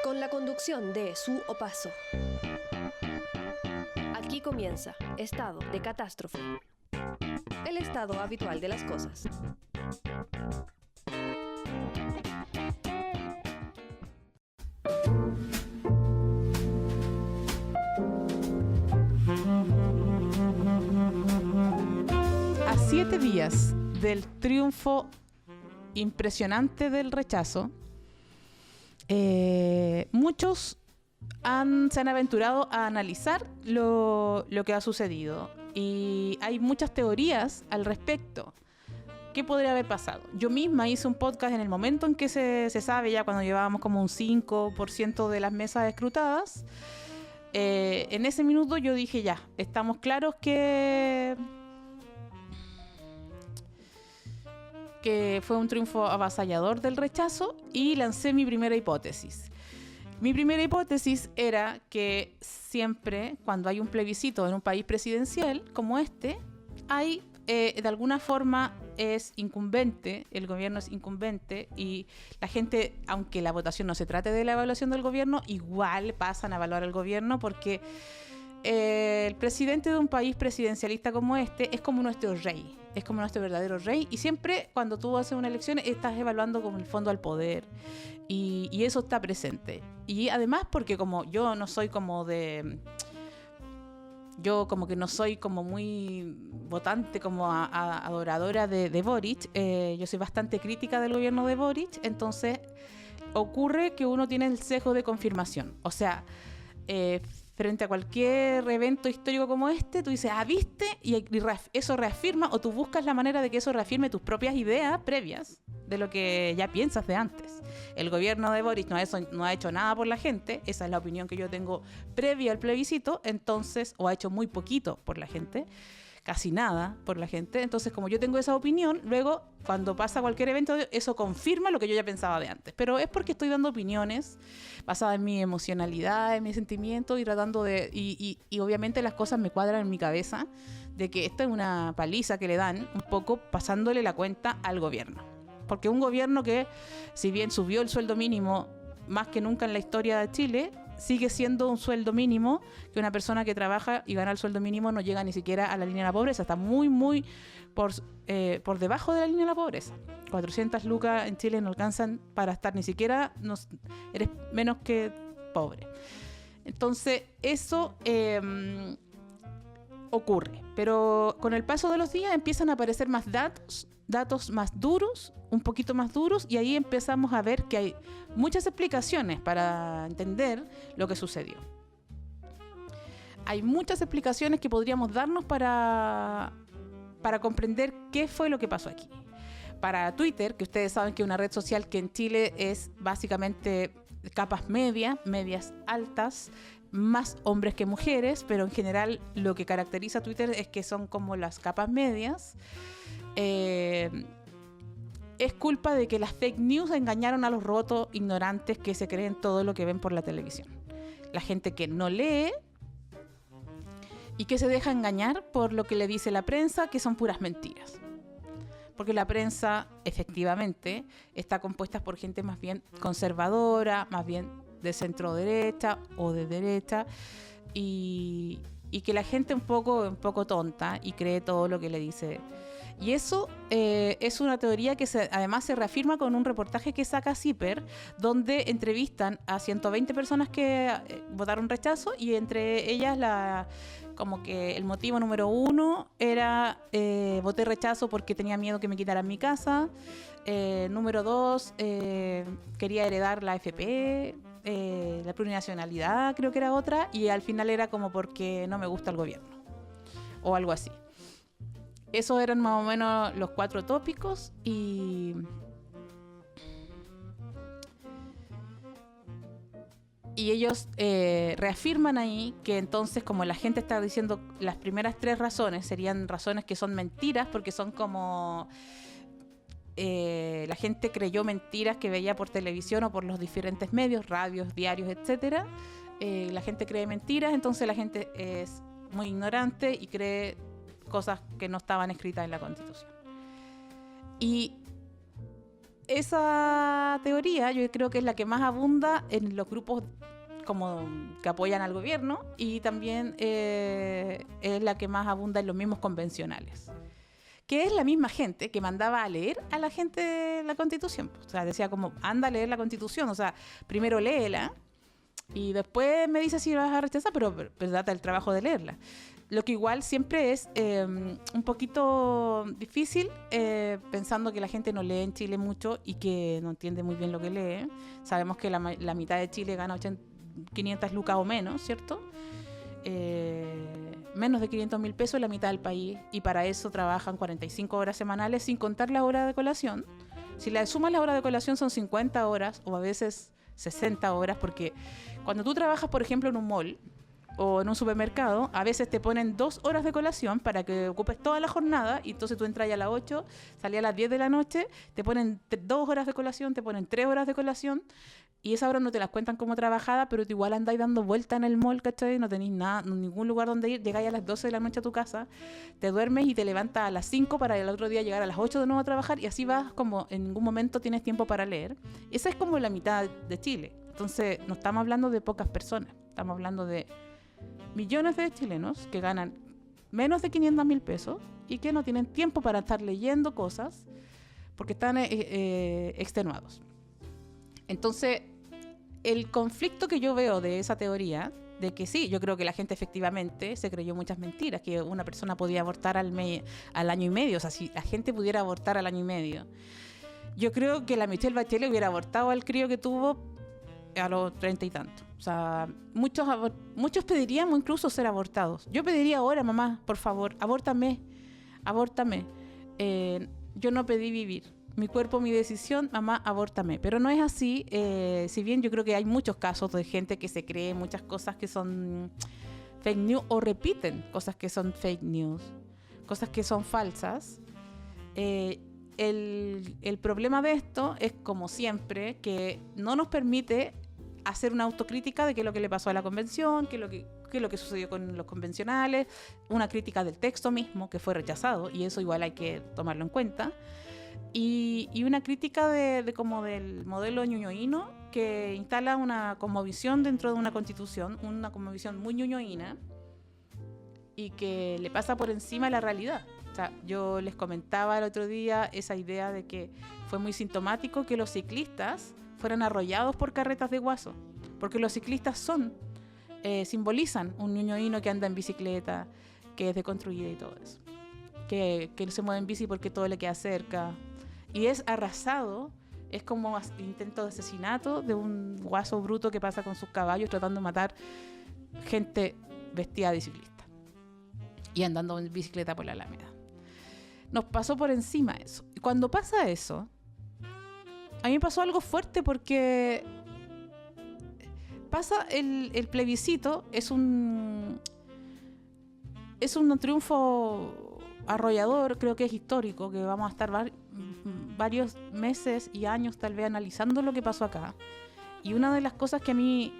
con la conducción de Su Opaso. Aquí comienza Estado de Catástrofe, el estado habitual de las cosas. A 7 días del triunfo impresionante del rechazo, muchos se han aventurado a analizar lo que ha sucedido y hay muchas teorías al respecto. ¿Qué podría haber pasado? Yo misma hice un podcast en el momento en que se sabe, ya cuando llevábamos como un 5% de las mesas escrutadas. En ese minuto yo dije ya, estamos claros que fue un triunfo avasallador del rechazo y lancé mi primera hipótesis. Mi primera hipótesis era que siempre cuando hay un plebiscito en un país presidencial como este, hay de alguna forma es incumbente, el gobierno es incumbente y la gente, aunque la votación no se trate de la evaluación del gobierno, igual pasan a evaluar al gobierno porque el presidente de un país presidencialista como este es como nuestro rey, es como nuestro verdadero rey y siempre cuando tú haces una elección estás evaluando como el fondo al poder y eso está presente. Y además porque como yo no soy como de... Yo como que no soy como muy votante, como adoradora de Boric. Yo soy bastante crítica del gobierno de Boric. Entonces ocurre que uno tiene el sesgo de confirmación. O sea, frente a cualquier evento histórico como este, tú dices, ¿viste? Y eso reafirma, o tú buscas la manera de que eso reafirme tus propias ideas previas de lo que ya piensas de antes. El gobierno de Boric no ha hecho nada por la gente, esa es la opinión que yo tengo previa al plebiscito, entonces, o ha hecho muy poquito por la gente, casi nada por la gente, entonces como yo tengo esa opinión, luego cuando pasa cualquier evento, eso confirma lo que yo ya pensaba de antes, pero es porque estoy dando opiniones basadas en mi emocionalidad, en mis sentimientos y tratando de, y obviamente las cosas me cuadran en mi cabeza de que esto es una paliza que le dan, un poco pasándole la cuenta al gobierno. Porque un gobierno que, si bien subió el sueldo mínimo más que nunca en la historia de Chile, sigue siendo un sueldo mínimo que una persona que trabaja y gana el sueldo mínimo no llega ni siquiera a la línea de la pobreza. Está muy, muy por debajo de la línea de la pobreza. 400 lucas en Chile no alcanzan para estar ni siquiera, eres menos que pobre. Entonces, eso ocurre. Pero con el paso de los días empiezan a aparecer más datos más duros, un poquito más duros, y ahí empezamos a ver que hay muchas explicaciones para entender lo que sucedió. Hay muchas explicaciones que podríamos darnos para comprender qué fue lo que pasó aquí. Para Twitter, que ustedes saben que es una red social que en Chile es básicamente capas medias altas, más hombres que mujeres, pero en general lo que caracteriza a Twitter es que son como las capas medias. Es culpa de que las fake news engañaron a los rotos ignorantes que se creen todo lo que ven por la televisión. La gente que no lee y que se deja engañar por lo que le dice la prensa, que son puras mentiras. Porque la prensa, efectivamente, está compuesta por gente más bien conservadora, más bien de centro derecha o de derecha, y que la gente un poco tonta y cree todo lo que le dice. Y eso es una teoría que además se reafirma con un reportaje que saca CIPER, donde entrevistan a 120 personas que votaron rechazo y entre ellas como que el motivo número 1 era voté rechazo porque tenía miedo que me quitaran mi casa. Número 2, quería heredar la AFP, la plurinacionalidad creo que era otra, y al final era como porque no me gusta el gobierno o algo así. Esos eran más o menos los 4 tópicos y ellos reafirman ahí que entonces como la gente está diciendo las primeras 3 razones serían razones que son mentiras porque son como la gente creyó mentiras que veía por televisión o por los diferentes medios, radios, diarios, etcétera. La gente cree mentiras, entonces la gente es muy ignorante y cree cosas que no estaban escritas en la Constitución. Y esa teoría yo creo que es la que más abunda en los grupos como que apoyan al gobierno y también es la que más abunda en los mismos convencionales, que es la misma gente que mandaba a leer a la gente la Constitución. O sea, decía como, anda a leer la Constitución, o sea, primero léela y después me dice si la vas a rechazar, pero date el trabajo de leerla. Lo que igual siempre es un poquito difícil, pensando que la gente no lee en Chile mucho y que no entiende muy bien lo que lee. Sabemos que la mitad de Chile gana 500 lucas o menos, ¿cierto? Menos de 500.000 pesos la mitad del país, y para eso trabajan 45 horas semanales sin contar la hora de colación. Si le sumas la hora de colación son 50 horas o a veces 60 horas, porque cuando tú trabajas, por ejemplo, en un mall o en un supermercado, a veces te ponen 2 horas de colación para que ocupes toda la jornada, y entonces tú entras a las 8, salías a las 10 de la noche, te ponen 2 horas de colación, te ponen 3 horas de colación, y esas horas no te las cuentan como trabajada, pero tú igual andáis dando vuelta en el mall, ¿cachai? No tenéis nada, ningún lugar donde ir, llegáis a las 12 de la noche a tu casa, te duermes y te levantas a las 5 para el otro día llegar a las 8 de nuevo a trabajar, y así vas, como en ningún momento tienes tiempo para leer. Esa es como la mitad de Chile. Entonces no estamos hablando de pocas personas, estamos hablando de millones de chilenos que ganan menos de 500.000 pesos y que no tienen tiempo para estar leyendo cosas porque están extenuados. Entonces, el conflicto que yo veo de esa teoría, de que sí, yo creo que la gente efectivamente se creyó muchas mentiras, que una persona podía abortar al año y medio, o sea, si la gente pudiera abortar al año y medio. Yo creo que la Michelle Bachelet hubiera abortado al crío que tuvo a los 30 y tantos. O sea, muchos pediríamos incluso ser abortados. Yo pediría ahora, mamá, por favor, abórtame. Yo no pedí vivir. Mi cuerpo, mi decisión, mamá, abórtame. Pero no es así. Si bien yo creo que hay muchos casos de gente que se cree muchas cosas que son fake news, o repiten cosas que son fake news, cosas que son falsas. El problema de esto es, como siempre, que no nos permite hacer una autocrítica de qué es lo que le pasó a la convención, qué es lo que sucedió con los convencionales, una crítica del texto mismo que fue rechazado, y eso igual hay que tomarlo en cuenta, y una crítica de como del modelo ñuñoíno que instala una cosmovisión dentro de una constitución, una cosmovisión muy ñuñoína y que le pasa por encima la realidad. O sea, yo les comentaba el otro día esa idea de que fue muy sintomático que los ciclistas fueran arrollados por carretas de guaso, porque los ciclistas simbolizan un ñuñoíno que anda en bicicleta, que es deconstruida y todo eso, que se mueve en bici porque todo le queda cerca, y es arrasado, es como intento de asesinato de un guaso bruto que pasa con sus caballos tratando de matar gente vestida de ciclista y andando en bicicleta por la Alameda. Nos pasó por encima eso. Y cuando pasa eso, a mí me pasó algo fuerte, porque pasa el plebiscito, es un triunfo arrollador, creo que es histórico, que vamos a estar varios meses y años tal vez analizando lo que pasó acá. Y una de las cosas que a mí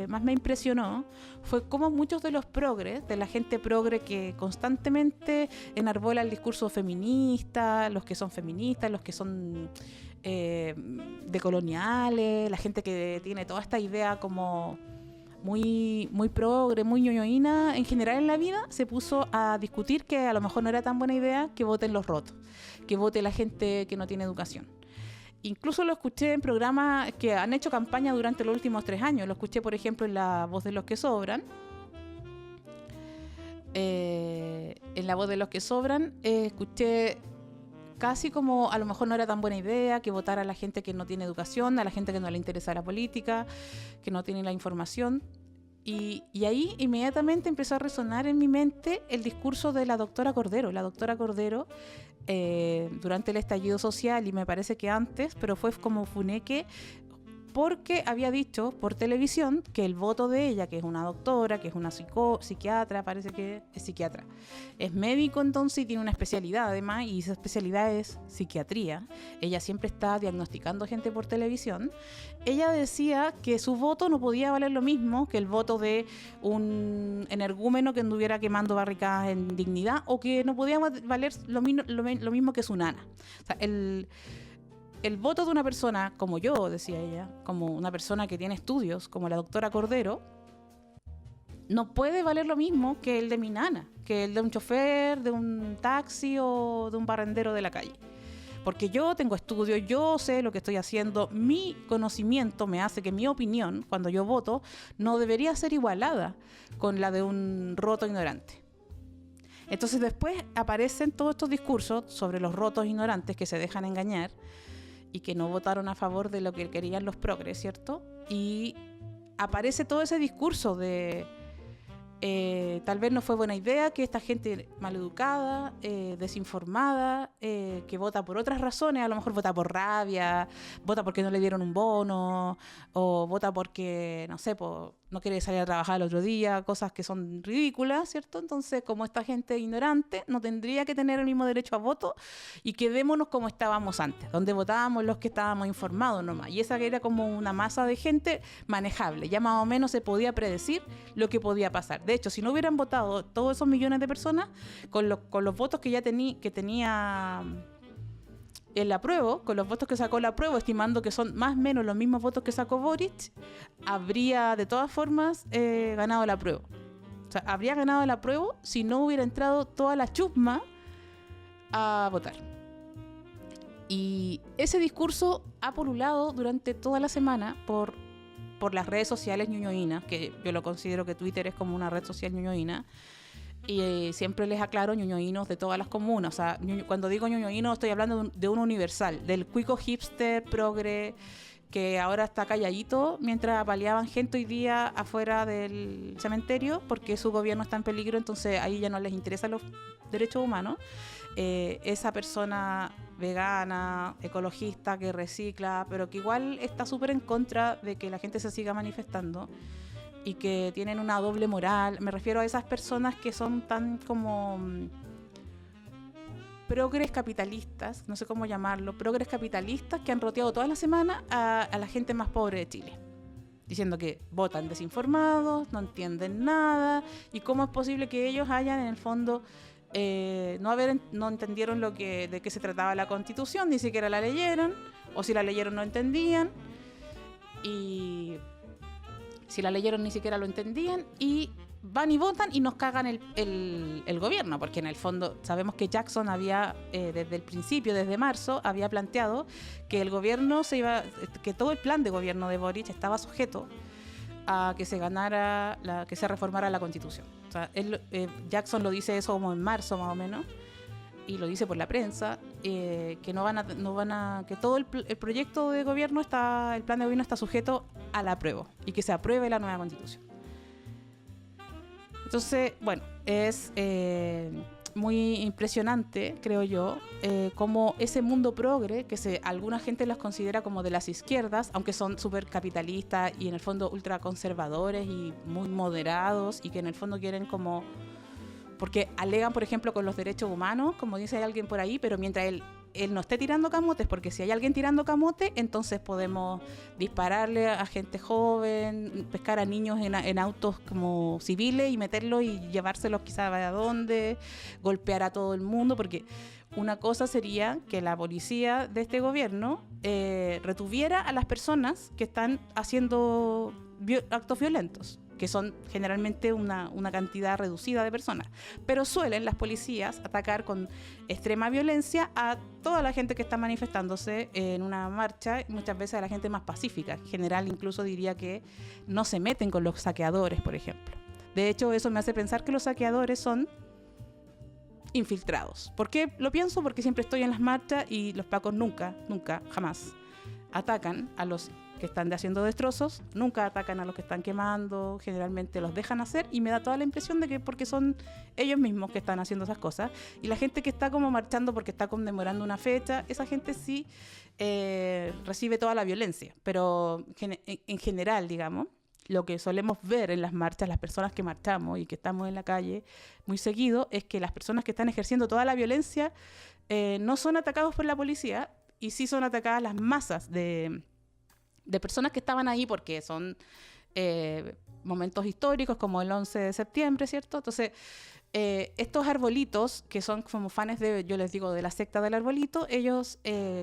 más me impresionó fue cómo muchos de los progres, de la gente progre que constantemente enarbola el discurso feminista, los que son feministas, los que son decoloniales, la gente que tiene toda esta idea como muy, muy progre, muy ñoñoína en general en la vida, se puso a discutir que a lo mejor no era tan buena idea que voten los rotos, que vote la gente que no tiene educación. Incluso lo escuché en programas que han hecho campaña durante los últimos 3 años. Lo escuché, por ejemplo, en La Voz de los que Sobran. En La Voz de los que Sobran escuché casi como a lo mejor no era tan buena idea que votara a la gente que no tiene educación, a la gente que no le interesa la política, que no tiene la información. Y ahí inmediatamente empezó a resonar en mi mente el discurso de la doctora Cordero. La doctora Cordero, durante el estallido social, y me parece que antes, pero fue como funeque, porque había dicho por televisión que el voto de ella, que es una doctora, que es una psiquiatra, parece que es psiquiatra, es médico entonces y tiene una especialidad además, y esa especialidad es psiquiatría. Ella siempre está diagnosticando gente por televisión. Ella decía que su voto no podía valer lo mismo que el voto de un energúmeno que anduviera quemando barricadas en Dignidad, o que no podía valer lo mismo que su nana. O sea, el voto de una persona como yo, decía ella, como una persona que tiene estudios, como la doctora Cordero, no puede valer lo mismo que el de mi nana, que el de un chofer, de un taxi o de un barrendero de la calle. Porque yo tengo estudios, yo sé lo que estoy haciendo, mi conocimiento me hace que mi opinión, cuando yo voto, no debería ser igualada con la de un roto ignorante. Entonces después aparecen todos estos discursos sobre los rotos ignorantes que se dejan engañar y que no votaron a favor de lo que querían los progres, ¿cierto? Y aparece todo ese discurso de tal vez no fue buena idea que esta gente maleducada, desinformada, que vota por otras razones, a lo mejor vota por rabia, vota porque no le dieron un bono, o vota porque, no sé, no quiere salir a trabajar el otro día, cosas que son ridículas, ¿cierto? Entonces, como esta gente ignorante no tendría que tener el mismo derecho a voto y quedémonos como estábamos antes, donde votábamos los que estábamos informados nomás. Y esa era como una masa de gente manejable, ya más o menos se podía predecir lo que podía pasar. De hecho, si no hubieran votado todos esos millones de personas, con los votos que ya tenía el apruebo, con los votos que sacó el apruebo, estimando que son más o menos los mismos votos que sacó Boric, habría de todas formas ganado el apruebo. O sea, habría ganado el apruebo si no hubiera entrado toda la chusma a votar. Y ese discurso ha pululado durante toda la semana por las redes sociales ñuñoínas, que yo lo considero que Twitter es como una red social ñuñoína. Y siempre les aclaro, ñuñoínos de todas las comunas. O sea, cuando digo ñuñoíno estoy hablando de un universal, del cuico hipster, progre, que ahora está calladito mientras apaleaban gente hoy día afuera del cementerio porque su gobierno está en peligro, entonces ahí ya no les interesan los derechos humanos. Esa persona vegana, ecologista, que recicla, pero que igual está súper en contra de que la gente se siga manifestando y que tienen una doble moral. Me refiero a esas personas que son tan como progres capitalistas, no sé cómo llamarlo, progres capitalistas que han roteado toda la semana a la gente más pobre de Chile, diciendo que votan desinformados, no entienden nada, y cómo es posible que ellos hayan en el fondo no entendieron de qué se trataba la Constitución, ni siquiera la leyeron, o si la leyeron no entendían, y si la leyeron ni siquiera lo entendían, y van y votan y nos cagan el gobierno, porque en el fondo sabemos que Jackson había, desde el principio, desde marzo, había planteado que el gobierno que todo el plan de gobierno de Boric estaba sujeto a que se que se reformara la Constitución. O sea, Jackson lo dice eso como en marzo más o menos, y lo dice por la prensa, que que todo el proyecto de gobierno el plan de gobierno está sujeto al apruebo y que se apruebe la nueva Constitución. Entonces, bueno, es muy impresionante, creo yo, cómo ese mundo progre, que alguna gente los considera como de las izquierdas, aunque son súper capitalistas y en el fondo ultraconservadores y muy moderados, y que en el fondo quieren como... Porque alegan, por ejemplo, con los derechos humanos, como dice alguien por ahí, pero mientras él no esté tirando camotes, porque si hay alguien tirando camote, entonces podemos dispararle a gente joven, pescar a niños en autos como civiles y meterlos y llevárselos quizás a dónde, golpear a todo el mundo, porque una cosa sería que la policía de este gobierno retuviera a las personas que están haciendo actos violentos, que son generalmente una cantidad reducida de personas, pero suelen las policías atacar con extrema violencia a toda la gente que está manifestándose en una marcha, muchas veces a la gente más pacífica. En general, incluso diría que no se meten con los saqueadores, por ejemplo. De hecho, eso me hace pensar que los saqueadores son infiltrados. ¿Por qué lo pienso? Porque siempre estoy en las marchas y los pacos nunca, jamás atacan a los que están haciendo destrozos, nunca atacan a los que están quemando, generalmente los dejan hacer, y me da toda la impresión de que porque son ellos mismos que están haciendo esas cosas, y la gente que está como marchando porque está conmemorando una fecha, esa gente sí recibe toda la violencia, pero en general, digamos, lo que solemos ver en las marchas, las personas que marchamos y que estamos en la calle muy seguido, es que las personas que están ejerciendo toda la violencia no son atacados por la policía, y sí son atacadas las masas de personas que estaban ahí porque son momentos históricos como el 11 de septiembre, ¿cierto? Entonces, estos arbolitos, que son como fans yo les digo, de la secta del arbolito, ellos,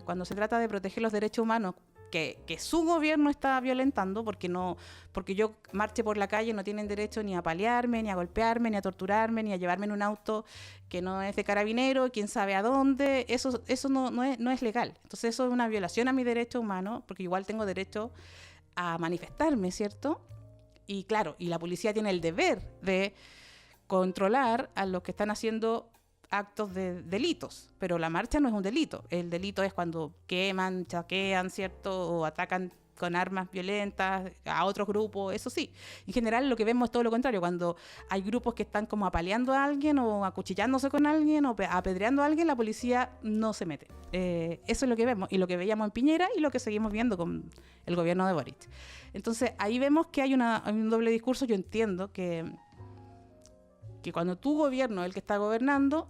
cuando se trata de proteger los derechos humanos, que su gobierno está violentando, porque yo marche por la calle, no tienen derecho ni a apalearme, ni a golpearme, ni a torturarme, ni a llevarme en un auto que no es de carabinero, quién sabe a dónde, eso no es legal. Entonces eso es una violación a mi derecho humano, porque igual tengo derecho a manifestarme, ¿cierto? Y claro, y la policía tiene el deber de controlar a los que están haciendo actos de delitos, pero la marcha no es un delito. El delito es cuando queman, chaquean, ¿cierto? O atacan con armas violentas a otros grupos, eso sí. En general lo que vemos es todo lo contrario, cuando hay grupos que están como apaleando a alguien o acuchillándose con alguien o apedreando a alguien, la policía no se mete. Eso es lo que vemos y lo que veíamos en Piñera y lo que seguimos viendo con el gobierno de Boric. Entonces ahí vemos que hay un doble discurso. Yo entiendo que cuando tu gobierno es el que está gobernando,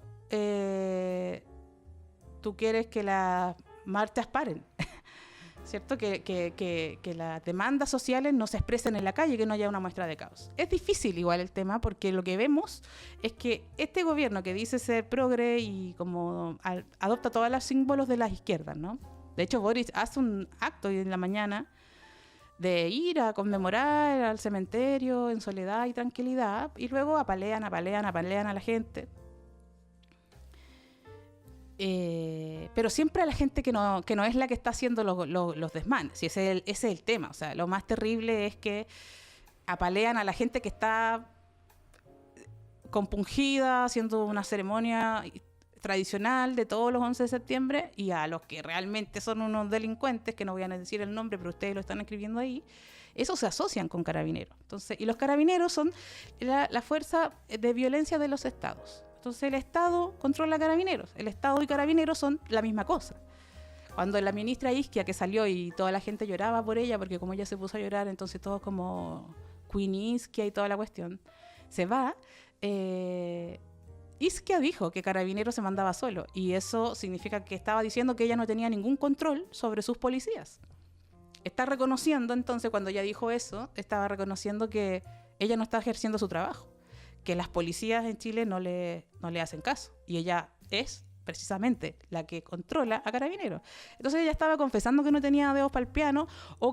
tú quieres que las marchas paren, ¿cierto? Que las demandas sociales no se expresen en la calle, que no haya una muestra de caos. Es difícil igual el tema, porque lo que vemos es que este gobierno que dice ser progre y como adopta todos los símbolos de las izquierdas, ¿no? De hecho, Boric hace un acto en la mañana de ir a conmemorar al cementerio en soledad y tranquilidad, y luego apalean a la gente. Pero siempre a la gente que no es la que está haciendo los desmanes, y ese es el tema. O sea, lo más terrible es que apalean a la gente que está compungida haciendo una ceremonia tradicional de todos los 11 de septiembre, y a los que realmente son unos delincuentes, que no voy a decir el nombre, pero ustedes lo están escribiendo ahí, esos se asocian con carabineros. Entonces, y los carabineros son la fuerza de violencia de los estados. Entonces el Estado controla carabineros. El Estado y carabineros son la misma cosa. Cuando la ministra Isquia, que salió y toda la gente lloraba por ella, porque como ella se puso a llorar, entonces todos como Queen Isquia y toda la cuestión, se va, Isquia dijo que Carabineros se mandaba solo, y eso significa que estaba diciendo que ella no tenía ningún control sobre sus policías. Está reconociendo, entonces, cuando ella dijo eso, estaba reconociendo que ella no está ejerciendo su trabajo, que las policías en Chile no le hacen caso, y ella es precisamente la que controla a Carabineros. Entonces ella estaba confesando que no tenía dedos para el piano, o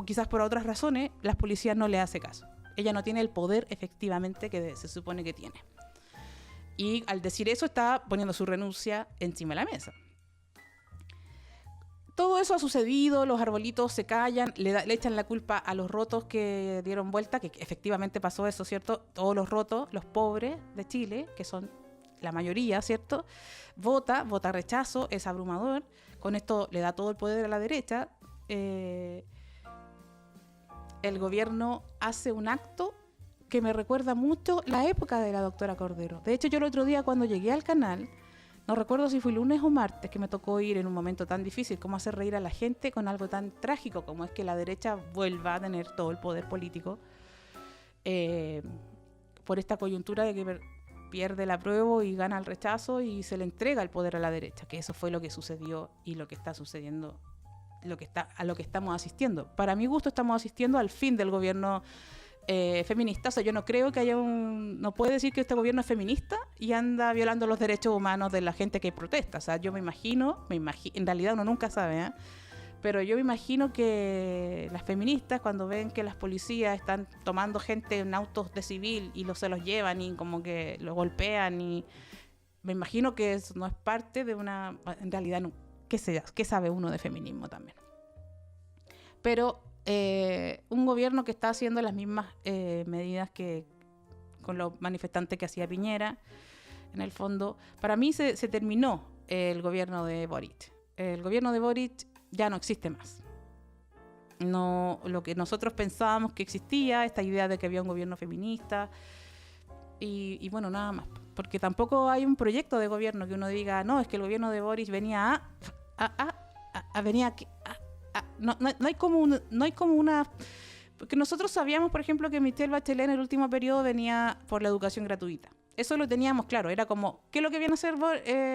quizás por otras razones las policías no le hacen caso. Ella no tiene el poder efectivamente que se supone que tiene. Y al decir eso está poniendo su renuncia encima de la mesa. Todo eso ha sucedido, los arbolitos se callan, le echan la culpa a los rotos que dieron vuelta, que efectivamente pasó eso, ¿cierto? Todos los rotos, los pobres de Chile, que son la mayoría, ¿cierto? Vota rechazo, es abrumador. Con esto le da todo el poder a la derecha. El gobierno hace un acto que me recuerda mucho la época de la doctora Cordero. De hecho, yo el otro día cuando llegué al canal, no recuerdo si fue lunes o martes, que me tocó ir en un momento tan difícil como hacer reír a la gente con algo tan trágico como es que la derecha vuelva a tener todo el poder político por esta coyuntura de que pierde el apruebo y gana el rechazo y se le entrega el poder a la derecha, que eso fue lo que sucedió y lo que está sucediendo, a lo que estamos asistiendo. Para mi gusto estamos asistiendo al fin del gobierno feminista. O sea, yo no creo que haya no puede decir que este gobierno es feminista y anda violando los derechos humanos de la gente que protesta. O sea, yo me imagino, en realidad uno nunca sabe, pero yo me imagino que las feministas, cuando ven que las policías están tomando gente en autos de civil y se los llevan y como que los golpean, y me imagino que eso no es parte de una, en realidad no, ¿qué sabe uno de feminismo también? Pero un gobierno que está haciendo las mismas medidas que con los manifestantes que hacía Piñera, en el fondo, para mí se terminó el gobierno de Boric. El gobierno de Boric ya no existe más. No, lo que nosotros pensábamos que existía, esta idea de que había un gobierno feminista, y bueno, nada más. Porque tampoco hay un proyecto de gobierno que uno diga, no, es que el gobierno de Boric venía no hay como una, porque nosotros sabíamos, por ejemplo, que Michelle Bachelet en el último periodo venía por la educación gratuita. Eso lo teníamos claro, era como, ¿qué es lo que viene a hacer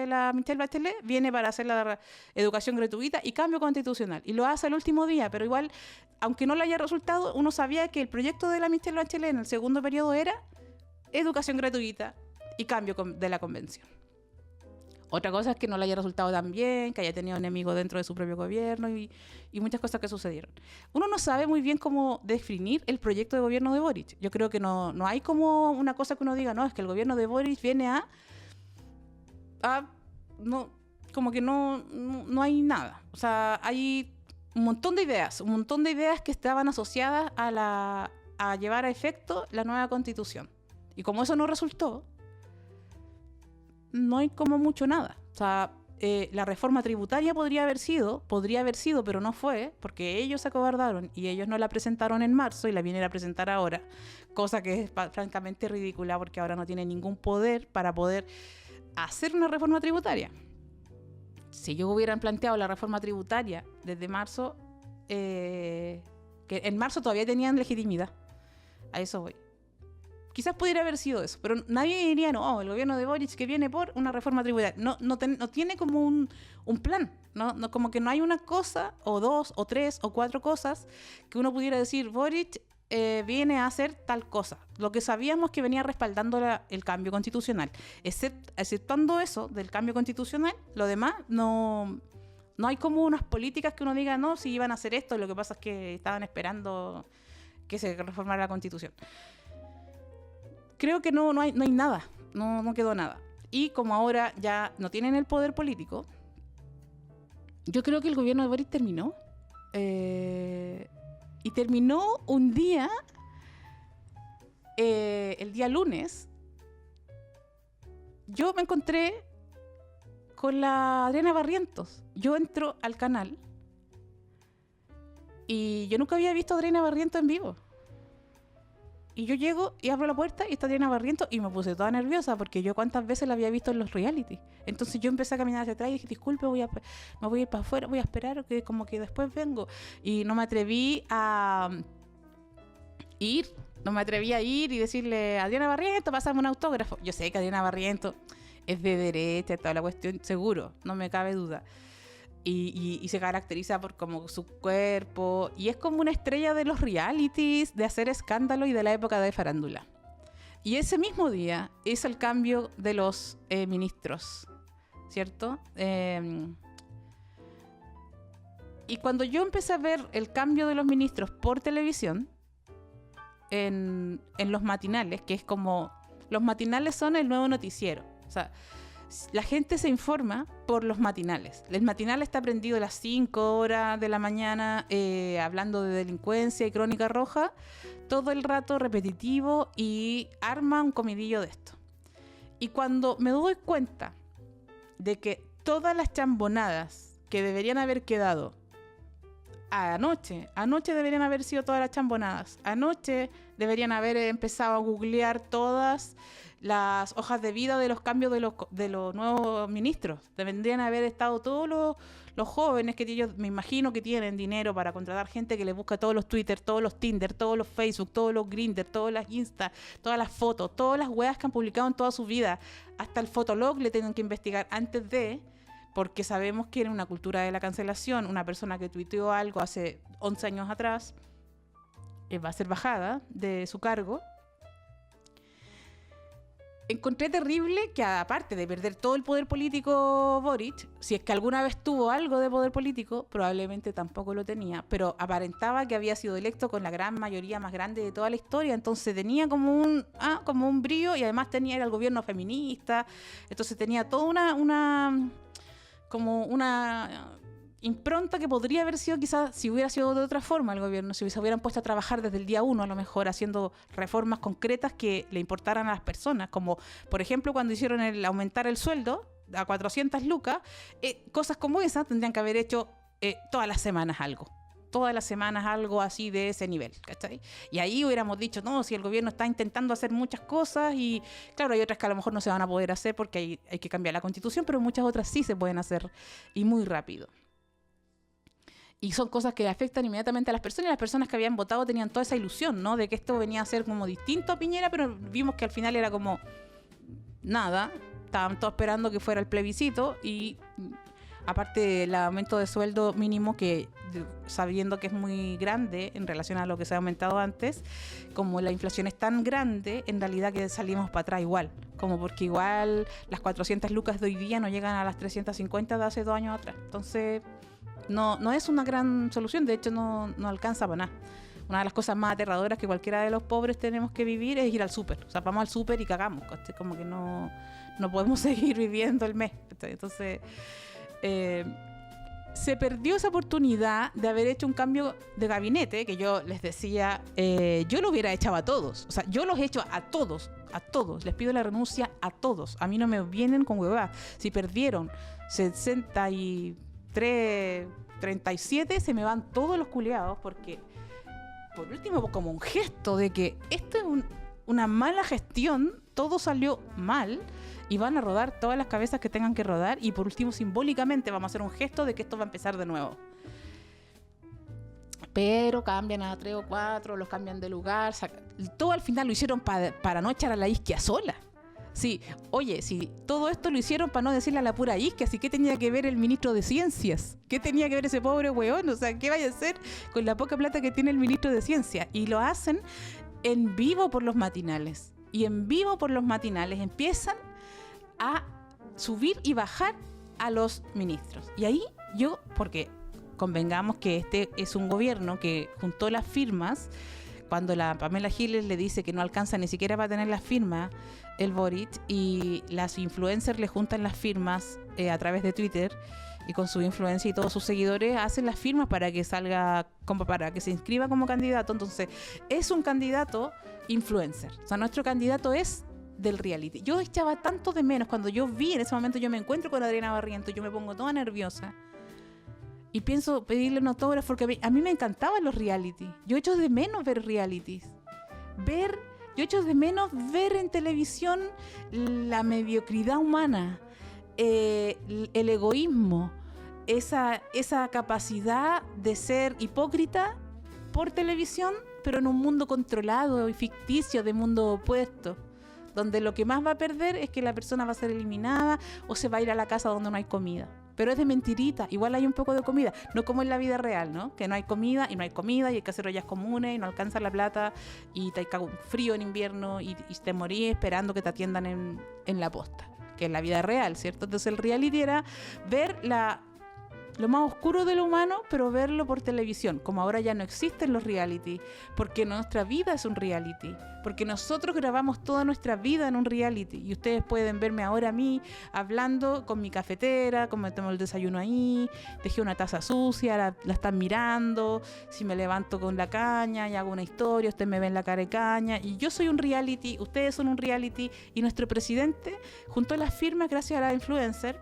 la Michelle Bachelet? Viene para hacer la educación gratuita y cambio constitucional, y lo hace el último día, pero igual, aunque no le haya resultado, uno sabía que el proyecto de la Michelle Bachelet en el segundo periodo era educación gratuita y cambio de la convención. Otra cosa es que no le haya resultado tan bien, que haya tenido enemigos dentro de su propio gobierno y muchas cosas que sucedieron. Uno no sabe muy bien cómo definir el proyecto de gobierno de Boric. Yo creo que no hay como una cosa que uno diga, no, es que el gobierno de Boric viene no, como que no hay nada. O sea, hay un montón de ideas que estaban asociadas a llevar a efecto la nueva constitución. Y como eso no resultó, no hay como mucho nada. O sea, la reforma tributaria podría haber sido, pero no fue, porque ellos se acobardaron y ellos no la presentaron en marzo y la vienen a presentar ahora, cosa que es francamente ridícula porque ahora no tienen ningún poder para poder hacer una reforma tributaria. Si ellos hubieran planteado la reforma tributaria desde marzo, que en marzo todavía tenían legitimidad, a eso voy. Quizás pudiera haber sido eso, pero nadie diría, no, el gobierno de Boric que viene por una reforma tributaria. No tiene como un plan, ¿no? Como que no hay una cosa, o dos, o tres, o cuatro cosas que uno pudiera decir, Boric viene a hacer tal cosa. Lo que sabíamos que venía respaldando el cambio constitucional. Exceptuando eso del cambio constitucional, lo demás no hay como unas políticas que uno diga, no, si iban a hacer esto, lo que pasa es que estaban esperando que se reformara la constitución. Creo que no hay nada, no quedó nada. Y como ahora ya no tienen el poder político, yo creo que el gobierno de Boric terminó. Y terminó un día, el día lunes, yo me encontré con la Adriana Barrientos. Yo entro al canal y yo nunca había visto a Adriana Barrientos en vivo. Y yo llego y abro la puerta y está Adriana Barrientos y me puse toda nerviosa porque yo cuántas veces la había visto en los reality. Entonces yo empecé a caminar hacia atrás y dije, disculpe, me voy a ir para afuera, voy a esperar que como que después vengo. Y no me atreví a ir y decirle, Adriana Barrientos, pásame un autógrafo. Yo sé que Adriana Barrientos es de derecha, toda la cuestión, seguro, no me cabe duda. Y se caracteriza por como su cuerpo y es como una estrella de los realities, de hacer escándalo y de la época de farándula. Y ese mismo día hizo el cambio de los ministros, ¿cierto? Y cuando yo empecé a ver el cambio de los ministros por televisión, en los matinales, que es como, los matinales son el nuevo noticiero, o sea, la gente se informa por los matinales. El matinal está prendido a las 5 horas de la mañana, hablando de delincuencia y crónica roja, todo el rato repetitivo, y arma un comidillo de esto. Y cuando me doy cuenta de que todas las chambonadas que deberían haber quedado anoche deberían haber sido todas las chambonadas, anoche deberían haber empezado a googlear todas las hojas de vida de los cambios de los nuevos ministros. Deberían haber estado todos los jóvenes que ellos, me imagino que tienen dinero para contratar gente que les busca todos los Twitter, todos los Tinder, todos los Facebook, todos los Grindr, todas las Insta, todas las fotos, todas las weas que han publicado en toda su vida. Hasta el Fotolog le tienen que investigar antes de, porque sabemos que en una cultura de la cancelación, una persona que tuiteó algo hace 11 años atrás va a ser bajada de su cargo. Encontré terrible que, aparte de perder todo el poder político Boric, si es que alguna vez tuvo algo de poder político, probablemente tampoco lo tenía, pero aparentaba que había sido electo con la gran mayoría más grande de toda la historia, entonces tenía como un brío, y además era el gobierno feminista, entonces tenía toda una impronta que podría haber sido, quizás, si hubiera sido de otra forma el gobierno, si se hubieran puesto a trabajar desde el día 1, a lo mejor, haciendo reformas concretas que le importaran a las personas, como por ejemplo cuando hicieron el aumentar el sueldo a 400 lucas, cosas como esas tendrían que haber hecho todas las semanas algo así de ese nivel, ¿cachai? Y ahí hubiéramos dicho, no, si el gobierno está intentando hacer muchas cosas, y claro, hay otras que a lo mejor no se van a poder hacer porque hay que cambiar la constitución, pero muchas otras sí se pueden hacer, y muy rápido. Y son cosas que afectan inmediatamente a las personas, y las personas que habían votado tenían toda esa ilusión, ¿no? De que esto venía a ser como distinto a Piñera, pero vimos que al final era como nada. Estaban todos esperando que fuera el plebiscito, y aparte del aumento de sueldo mínimo, que sabiendo que es muy grande en relación a lo que se ha aumentado antes, como la inflación es tan grande, en realidad que salimos para atrás igual. como porque igual las 400 lucas de hoy día no llegan a las 350 de hace 2 años atrás. Entonces, no es una gran solución, de hecho no alcanza para nada. Una de las cosas más aterradoras que cualquiera de los pobres tenemos que vivir es ir al súper. O sea, vamos al súper y cagamos, ¿cachai? Como que no podemos seguir viviendo el mes, ¿cachai? Entonces, se perdió esa oportunidad de haber hecho un cambio de gabinete, que yo les decía, yo lo hubiera echado a todos. O sea, yo los he hecho a todos. Les pido la renuncia a todos. A mí no me vienen con huevadas. Si perdieron 63, 37, se me van todos los culiados, porque por último, como un gesto de que esto es una mala gestión, todo salió mal y van a rodar todas las cabezas que tengan que rodar, y por último, simbólicamente vamos a hacer un gesto de que esto va a empezar de nuevo. Pero cambian a 3 o 4, los cambian de lugar, todo al final lo hicieron para no echar a la Isquia sola. Sí, oye, si todo esto lo hicieron para no decirle a la pura Isquia, así que tenía que ver el ministro de Ciencias, ¿qué tenía que ver ese pobre weón? O sea, ¿qué vaya a hacer con la poca plata que tiene el ministro de Ciencias? Y lo hacen en vivo por los matinales. Y en vivo por los matinales empiezan a subir y bajar a los ministros. Y ahí porque convengamos que este es un gobierno que juntó las firmas. Cuando la Pamela Giles le dice que no alcanza ni siquiera para tener las firmas, el Boric, y las influencers le juntan las firmas a través de Twitter, y con su influencia y todos sus seguidores hacen las firmas para que salga, como para que se inscriba como candidato. Entonces, es un candidato influencer. O sea, nuestro candidato es del reality. Yo echaba tanto de menos cuando yo vi en ese momento, yo me encuentro con Adriana Barrientos, yo me pongo toda nerviosa. Y pienso pedirle un autógrafo, porque a mí me encantaban los reality. Yo echo de menos ver realities. Yo echo de menos ver en televisión la mediocridad humana, el egoísmo, esa capacidad de ser hipócrita por televisión, pero en un mundo controlado y ficticio, de mundo opuesto, donde lo que más va a perder es que la persona va a ser eliminada o se va a ir a la casa donde no hay comida. Pero es de mentirita, igual hay un poco de comida, no como en la vida real, ¿no? Que no hay comida y hay que hacer ollas comunes y no alcanza la plata y te cae un frío en invierno y te morís esperando que te atiendan en la posta, que es la vida real, ¿cierto? Entonces el reality era ver lo más oscuro de lo humano, pero verlo por televisión, como ahora ya no existen los reality, porque nuestra vida es un reality, porque nosotros grabamos toda nuestra vida en un reality, y ustedes pueden verme ahora a mí hablando con mi cafetera, como me tomo el desayuno ahí, dejé una taza sucia, la están mirando, si me levanto con la caña y hago una historia, ustedes me ven la cara de caña, y yo soy un reality, ustedes son un reality, y nuestro presidente juntó las firmas gracias a la influencer.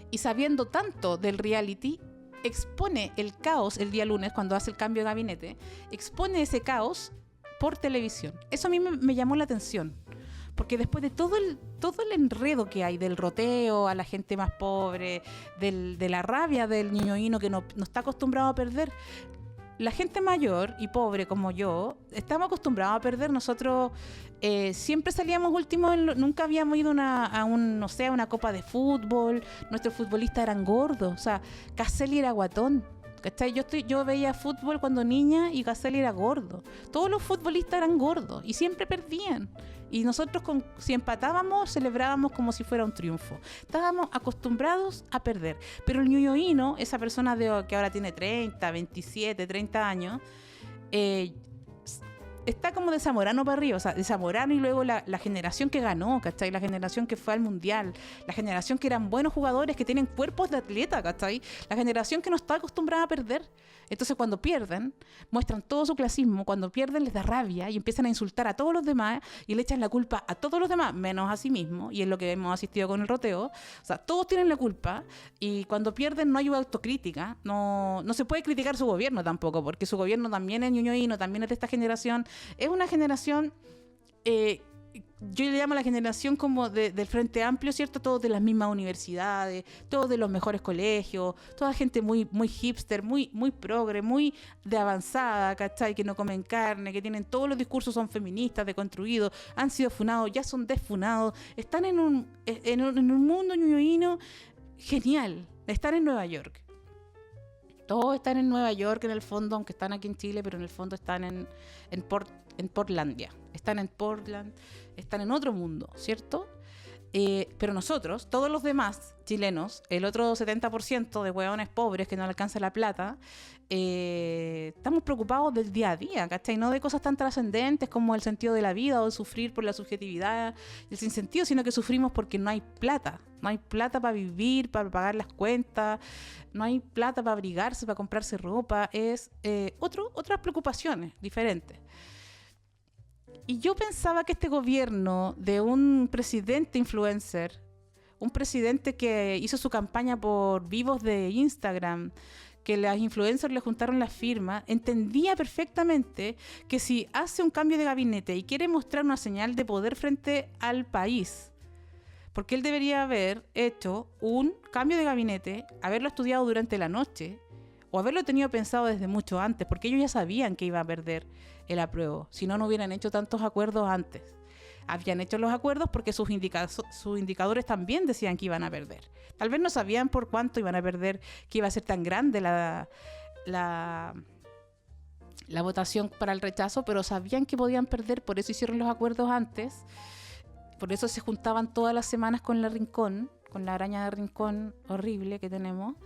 Y sabiendo tanto del reality, expone el caos el día lunes, cuando hace el cambio de gabinete, expone ese caos por televisión. Eso a mí me llamó la atención, porque después de todo el enredo que hay, del roteo a la gente más pobre, de la rabia del ñoñoíno que no está acostumbrado a perder, la gente mayor y pobre como yo, estamos acostumbrados a perder. Nosotros siempre salíamos últimos, nunca habíamos ido a una copa de fútbol. Nuestros futbolistas eran gordos, o sea, Caselli era guatón, ¿cachai? Yo veía fútbol cuando niña y Caselli era gordo. Todos los futbolistas eran gordos y siempre perdían. Y nosotros, si empatábamos, celebrábamos como si fuera un triunfo. Estábamos acostumbrados a perder. Pero el ñoñoíno, esa persona que ahora tiene 30, 27, 30 años, está como de Zamorano para arriba, o sea, de Zamorano y luego la generación que ganó, ¿cachai? La generación que fue al Mundial, la generación que eran buenos jugadores, que tienen cuerpos de atleta, ¿cachai? La generación que no está acostumbrada a perder. Entonces, cuando pierden, muestran todo su clasismo. Cuando pierden, les da rabia y empiezan a insultar a todos los demás y le echan la culpa a todos los demás, menos a sí mismos, y es lo que hemos asistido con el roteo. O sea, todos tienen la culpa, y cuando pierden no hay autocrítica. No se puede criticar su gobierno tampoco, porque su gobierno también es ñoñoíno, también es de esta generación. Es una generación, yo le llamo la generación como del Frente Amplio, ¿cierto? Todos de las mismas universidades, todos de los mejores colegios, toda gente muy, muy hipster, muy, muy progre, muy de avanzada, ¿cachai? Que no comen carne, que tienen todos los discursos, son feministas, deconstruidos, han sido funados, ya son desfunados, están en un mundo ñoñoíno genial. Están en Nueva York. Todos están en Nueva York en el fondo, aunque están aquí en Chile, pero en el fondo están en en Portlandia. Están en Portland, están en otro mundo, ¿cierto? Pero nosotros, todos los demás chilenos, el otro 70% de hueones pobres que no le alcanza la plata, estamos preocupados del día a día, ¿cachai? No de cosas tan trascendentes como el sentido de la vida o de sufrir por la subjetividad, el sinsentido, sino que sufrimos porque no hay plata. No hay plata para vivir, para pagar las cuentas, no hay plata para abrigarse, para comprarse ropa. Es otras preocupaciones diferentes. Y yo pensaba que este gobierno de un presidente influencer, un presidente que hizo su campaña por vivos de Instagram, que las influencers le juntaron las firmas, entendía perfectamente que si hace un cambio de gabinete y quiere mostrar una señal de poder frente al país, porque él debería haber hecho un cambio de gabinete, haberlo estudiado durante la noche o haberlo tenido pensado desde mucho antes, porque ellos ya sabían que iba a perder el apruebo, si no, no hubieran hecho tantos acuerdos antes. Habían hecho los acuerdos porque sus indicadores también decían que iban a perder. Tal vez no sabían por cuánto iban a perder, que iba a ser tan grande la votación para el rechazo, pero sabían que podían perder, por eso hicieron los acuerdos antes, por eso se juntaban todas las semanas con la Rincón, con la araña de Rincón horrible que tenemos,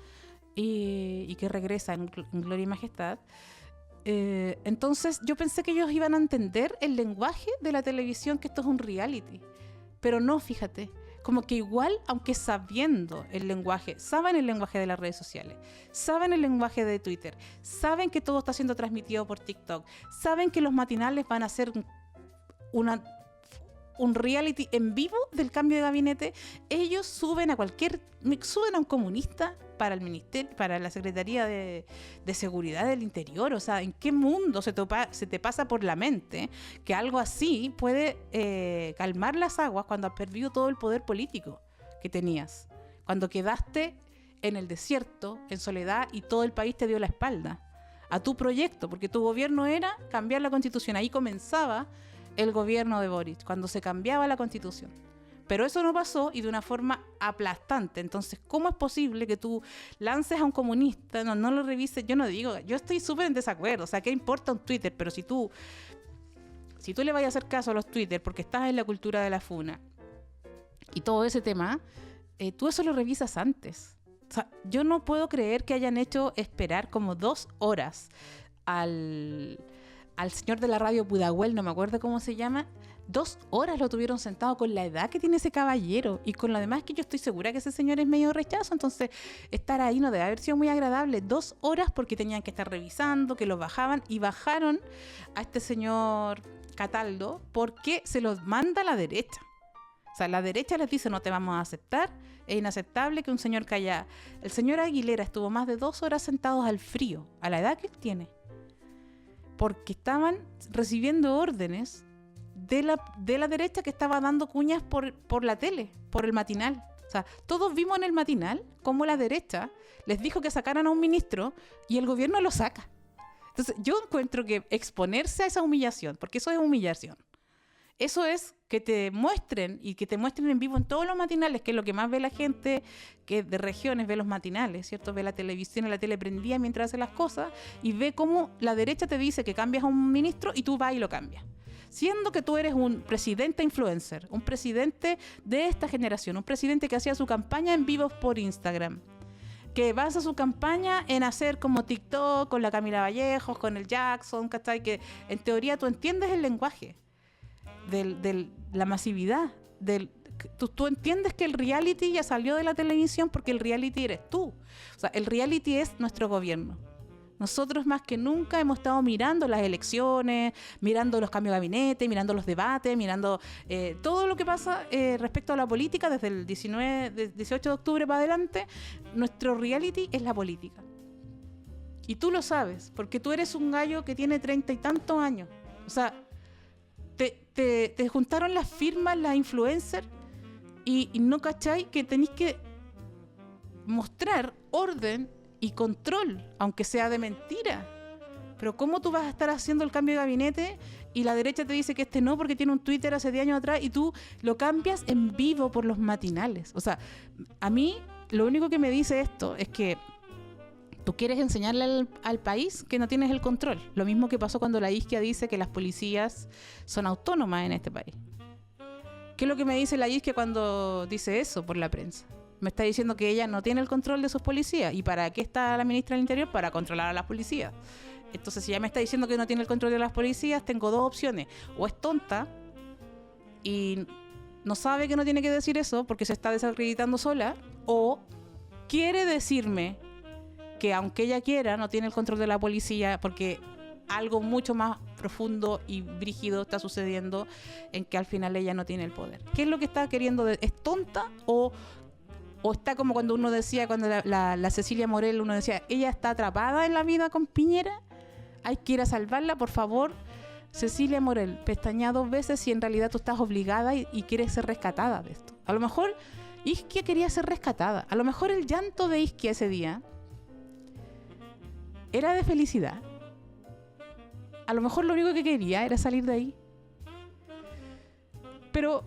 y que regresa en gloria y majestad. Entonces yo pensé que ellos iban a entender el lenguaje de la televisión, que esto es un reality, pero no, fíjate, como que igual, aunque sabiendo el lenguaje, saben el lenguaje de las redes sociales, saben el lenguaje de Twitter, saben que todo está siendo transmitido por TikTok, saben que los matinales van a ser un reality en vivo del cambio de gabinete, ellos suben a un comunista para el ministerio, para la Secretaría de Seguridad del Interior. O sea, ¿en qué mundo se te pasa por la mente que algo así puede calmar las aguas cuando has perdido todo el poder político que tenías? Cuando quedaste en el desierto, en soledad, y todo el país te dio la espalda a tu proyecto, porque tu gobierno era cambiar la Constitución. Ahí comenzaba el gobierno de Boric, cuando se cambiaba la Constitución. Pero eso no pasó, y de una forma aplastante. Entonces, ¿cómo es posible que tú lances a un comunista, no lo revises? Yo no digo, yo estoy súper en desacuerdo. O sea, ¿qué importa un Twitter? Pero si tú le vas a hacer caso a los Twitter porque estás en la cultura de la funa y todo ese tema, tú eso lo revisas antes. O sea, yo no puedo creer que hayan hecho esperar como 2 horas al señor de la radio Pudahuel, no me acuerdo cómo se llama. 2 horas lo tuvieron sentado, con la edad que tiene ese caballero y con lo demás, que yo estoy segura que ese señor es medio rechazo. Entonces estar ahí no debe haber sido muy agradable. 2 horas porque tenían que estar revisando, que lo bajaban, y bajaron a este señor Cataldo porque se los manda la derecha. O sea, la derecha les dice: no te vamos a aceptar, es inaceptable que un señor callado. El señor Aguilera estuvo más de 2 horas sentados al frío, a la edad que él tiene, porque estaban recibiendo órdenes de la derecha, que estaba dando cuñas por la tele, por el matinal. O sea, todos vimos en el matinal cómo la derecha les dijo que sacaran a un ministro y el gobierno lo saca. Entonces yo encuentro que exponerse a esa humillación, porque eso es humillación, eso es que te muestren, y que te muestren en vivo en todos los matinales, que es lo que más ve la gente que de regiones, ve los matinales, ¿cierto? Ve la televisión, la tele prendida mientras hace las cosas, y ve cómo la derecha te dice que cambias a un ministro y tú vas y lo cambias. Siendo que tú eres un presidente influencer, un presidente de esta generación, un presidente que hacía su campaña en vivos por Instagram, que basa su campaña en hacer como TikTok con la Camila Vallejos, con el Jackson, ¿cachai? Que en teoría tú entiendes el lenguaje de la masividad. Tú entiendes que el reality ya salió de la televisión, porque el reality eres tú. O sea, el reality es nuestro gobierno. Nosotros más que nunca hemos estado mirando las elecciones, mirando los cambios de gabinete, mirando los debates, mirando todo lo que pasa respecto a la política desde el 18 de octubre para adelante. Nuestro reality es la política. Y tú lo sabes, porque tú eres un gallo que tiene 30 y tantos años. O sea, te juntaron las firmas, las influencers, y no cachai que tenéis que mostrar orden y control, aunque sea de mentira. Pero ¿cómo tú vas a estar haciendo el cambio de gabinete y la derecha te dice que este no, porque tiene un Twitter hace 10 años atrás, y tú lo cambias en vivo por los matinales? O sea, a mí lo único que me dice esto es que Tú quieres enseñarle al país que no tienes el control. Lo mismo que pasó cuando la Isquia dice que las policías son autónomas en este país. ¿Qué es lo que me dice la Isquia cuando dice eso por la prensa? Me está diciendo que ella no tiene el control de sus policías. ¿Y para qué está la ministra del Interior? Para controlar a las policías. Entonces, si ella me está diciendo que no tiene el control de las policías, tengo dos opciones. O es tonta y no sabe que no tiene que decir eso porque se está desacreditando sola, o quiere decirme que aunque ella quiera, no tiene el control de la policía porque algo mucho más profundo y brígido está sucediendo en que al final ella no tiene el poder. ¿Qué es lo que está queriendo? ¿Es tonta o está como cuando uno decía, cuando la Cecilia Morel, uno decía, ella está atrapada en la vida con Piñera, hay que ir a salvarla, por favor? Cecilia Morel, pestañea 2 veces si en realidad tú estás obligada y quieres ser rescatada de esto. A lo mejor Isquia quería ser rescatada. A lo mejor el llanto de Isquia ese día era de felicidad. A lo mejor lo único que quería era salir de ahí. Pero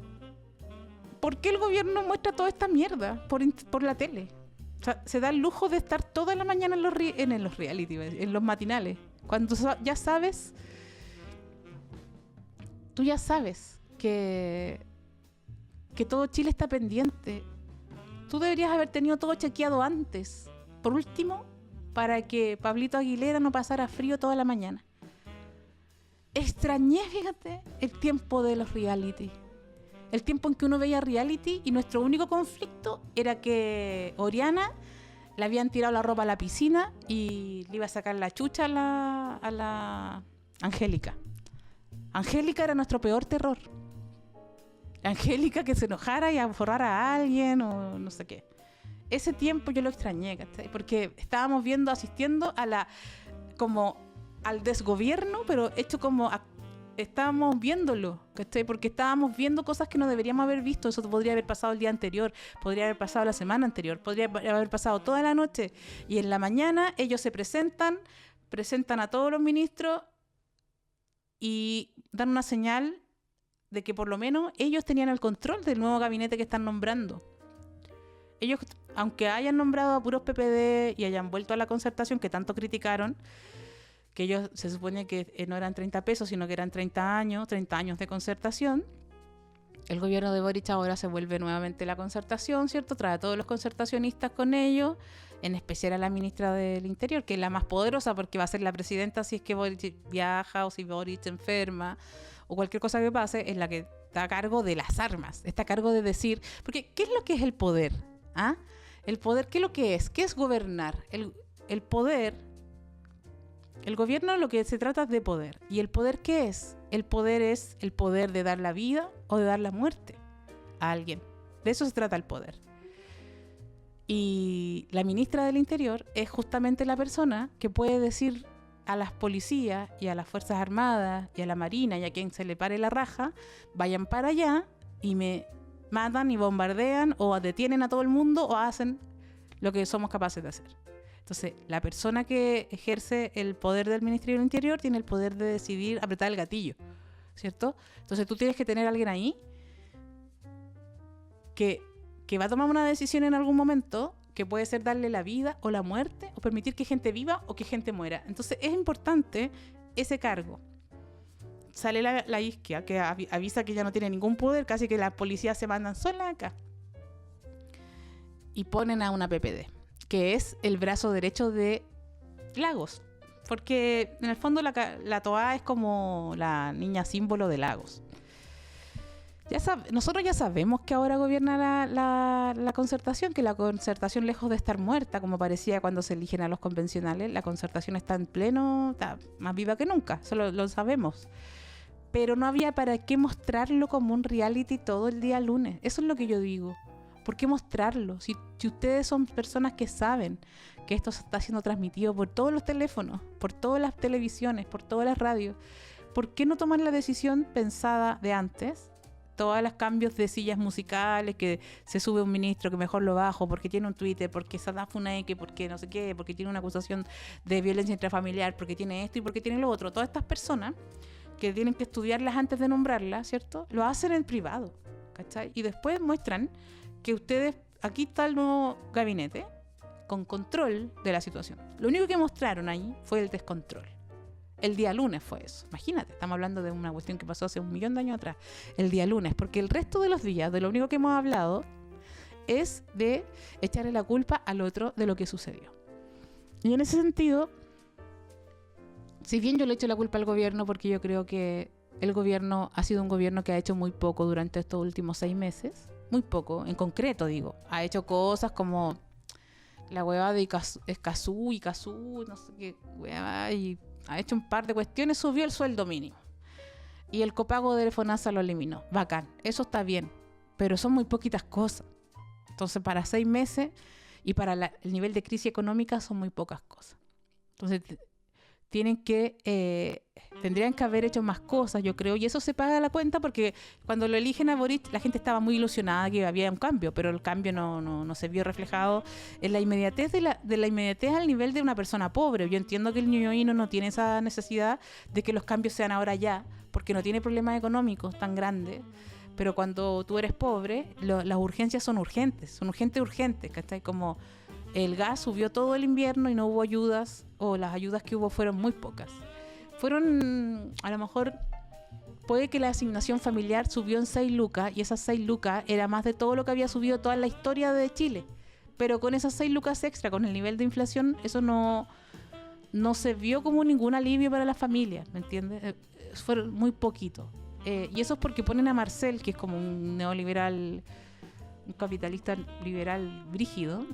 ¿por qué el gobierno muestra toda esta mierda por la tele? O sea, se da el lujo de estar toda la mañana en los reality, en los matinales. Cuando ya sabes, tú ya sabes que todo Chile está pendiente. Tú deberías haber tenido todo chequeado antes. Por último, para que Pablito Aguilera no pasara frío toda la mañana. Extrañé, fíjate, el tiempo de los reality. El tiempo en que uno veía reality y nuestro único conflicto era que Oriana le habían tirado la ropa a la piscina y le iba a sacar la chucha a la Angélica. Angélica era nuestro peor terror. Angélica que se enojara y aforrara a alguien o no sé qué. Ese tiempo yo lo extrañé, ¿cachai? Porque estábamos asistiendo como al desgobierno, pero hecho como estábamos viéndolo, ¿cachai? Porque estábamos viendo cosas que no deberíamos haber visto. Eso podría haber pasado el día anterior, podría haber pasado la semana anterior, podría haber pasado toda la noche. Y en la mañana ellos se presentan a todos los ministros y dan una señal de que por lo menos ellos tenían el control del nuevo gabinete que están nombrando. Ellos, aunque hayan nombrado a puros PPD y hayan vuelto a la concertación que tanto criticaron, que ellos se supone que no eran 30 pesos, sino que eran 30 años de concertación. El gobierno de Boric ahora se vuelve nuevamente la concertación, ¿cierto? Trae a todos los concertacionistas con ellos, en especial a la ministra del Interior, que es la más poderosa porque va a ser la presidenta si es que Boric viaja o si Boric se enferma o cualquier cosa que pase, es la que está a cargo de las armas, está a cargo de decir... Porque, ¿qué es lo que es el poder? ¿Ah? El poder, ¿qué es lo que es? ¿Qué es gobernar? El poder... El gobierno lo que se trata es de poder. ¿Y el poder qué es? El poder es el poder de dar la vida o de dar la muerte a alguien. De eso se trata el poder. Y la ministra del Interior es justamente la persona que puede decir a las policías y a las Fuerzas Armadas y a la Marina y a quien se le pare la raja, vayan para allá y me matan y bombardean o detienen a todo el mundo o hacen lo que somos capaces de hacer. Entonces, la persona que ejerce el poder del Ministerio del Interior tiene el poder de decidir apretar el gatillo, ¿cierto? Entonces, tú tienes que tener a alguien ahí que va a tomar una decisión en algún momento que puede ser darle la vida o la muerte o permitir que gente viva o que gente muera. Entonces, es importante ese cargo. Sale la Isquia que avisa que ya no tiene ningún poder, casi que las policías se mandan solas acá. Y ponen a una PPD, que es el brazo derecho de Lagos. Porque en el fondo la Toa es como la niña símbolo de Lagos. Nosotros ya sabemos que ahora gobierna la concertación, que la concertación, lejos de estar muerta, como parecía cuando se eligen a los convencionales, la concertación está en pleno, está más viva que nunca, eso lo sabemos. Pero no había para qué mostrarlo como un reality todo el día lunes. Eso es lo que yo digo. ¿Por qué mostrarlo? Si ustedes son personas que saben que esto se está siendo transmitido por todos los teléfonos, por todas las televisiones, por todas las radios, ¿por qué no tomar la decisión pensada de antes? Todos los cambios de sillas musicales, que se sube un ministro, que mejor lo bajo, porque tiene un Twitter, porque Saddam Funeque, porque no sé qué, porque tiene una acusación de violencia intrafamiliar, porque tiene esto y porque tiene lo otro. Todas estas personas que tienen que estudiarlas antes de nombrarlas, ¿cierto? Lo hacen en privado, ¿cachai? Y después muestran que ustedes, aquí está el nuevo gabinete, con control de la situación. Lo único que mostraron ahí fue el descontrol. El día lunes fue eso. Imagínate, estamos hablando de una cuestión que pasó hace 1.000.000 de años atrás. El día lunes, porque el resto de los días, de lo único que hemos hablado, es de echarle la culpa al otro de lo que sucedió. Y en ese sentido, si bien yo le echo la culpa al gobierno, porque yo creo que el gobierno ha sido un gobierno que ha hecho muy poco durante estos últimos 6 meses, muy poco, en concreto digo, ha hecho cosas como la huevada de Escazú, no sé qué huevada, y ha hecho un par de cuestiones, subió el sueldo mínimo. Y el copago de FONASA lo eliminó. Bacán, eso está bien, pero son muy poquitas cosas. Entonces, para 6 meses y para el nivel de crisis económica son muy pocas cosas. Entonces, tendrían que haber hecho más cosas, yo creo, y eso se paga la cuenta porque cuando lo eligen a Boric la gente estaba muy ilusionada que había un cambio, pero el cambio no se vio reflejado en la inmediatez de la inmediatez al nivel de una persona pobre. Yo entiendo que el ñoñoíno no tiene esa necesidad de que los cambios sean ahora ya, porque no tiene problemas económicos tan grandes, pero cuando tú eres pobre, las urgencias son urgentes, ¿cachai? Como el gas subió todo el invierno y no hubo ayudas, o las ayudas que hubo fueron muy pocas. A lo mejor, puede que la asignación familiar subió en 6 lucas, y esas 6 lucas era más de todo lo que había subido toda la historia de Chile. Pero con esas 6 lucas extra, con el nivel de inflación, eso no se vio como ningún alivio para las familias, ¿me entiendes? Fueron muy poquito. Y eso es porque ponen a Marcel, que es como un neoliberal, un capitalista liberal brígido,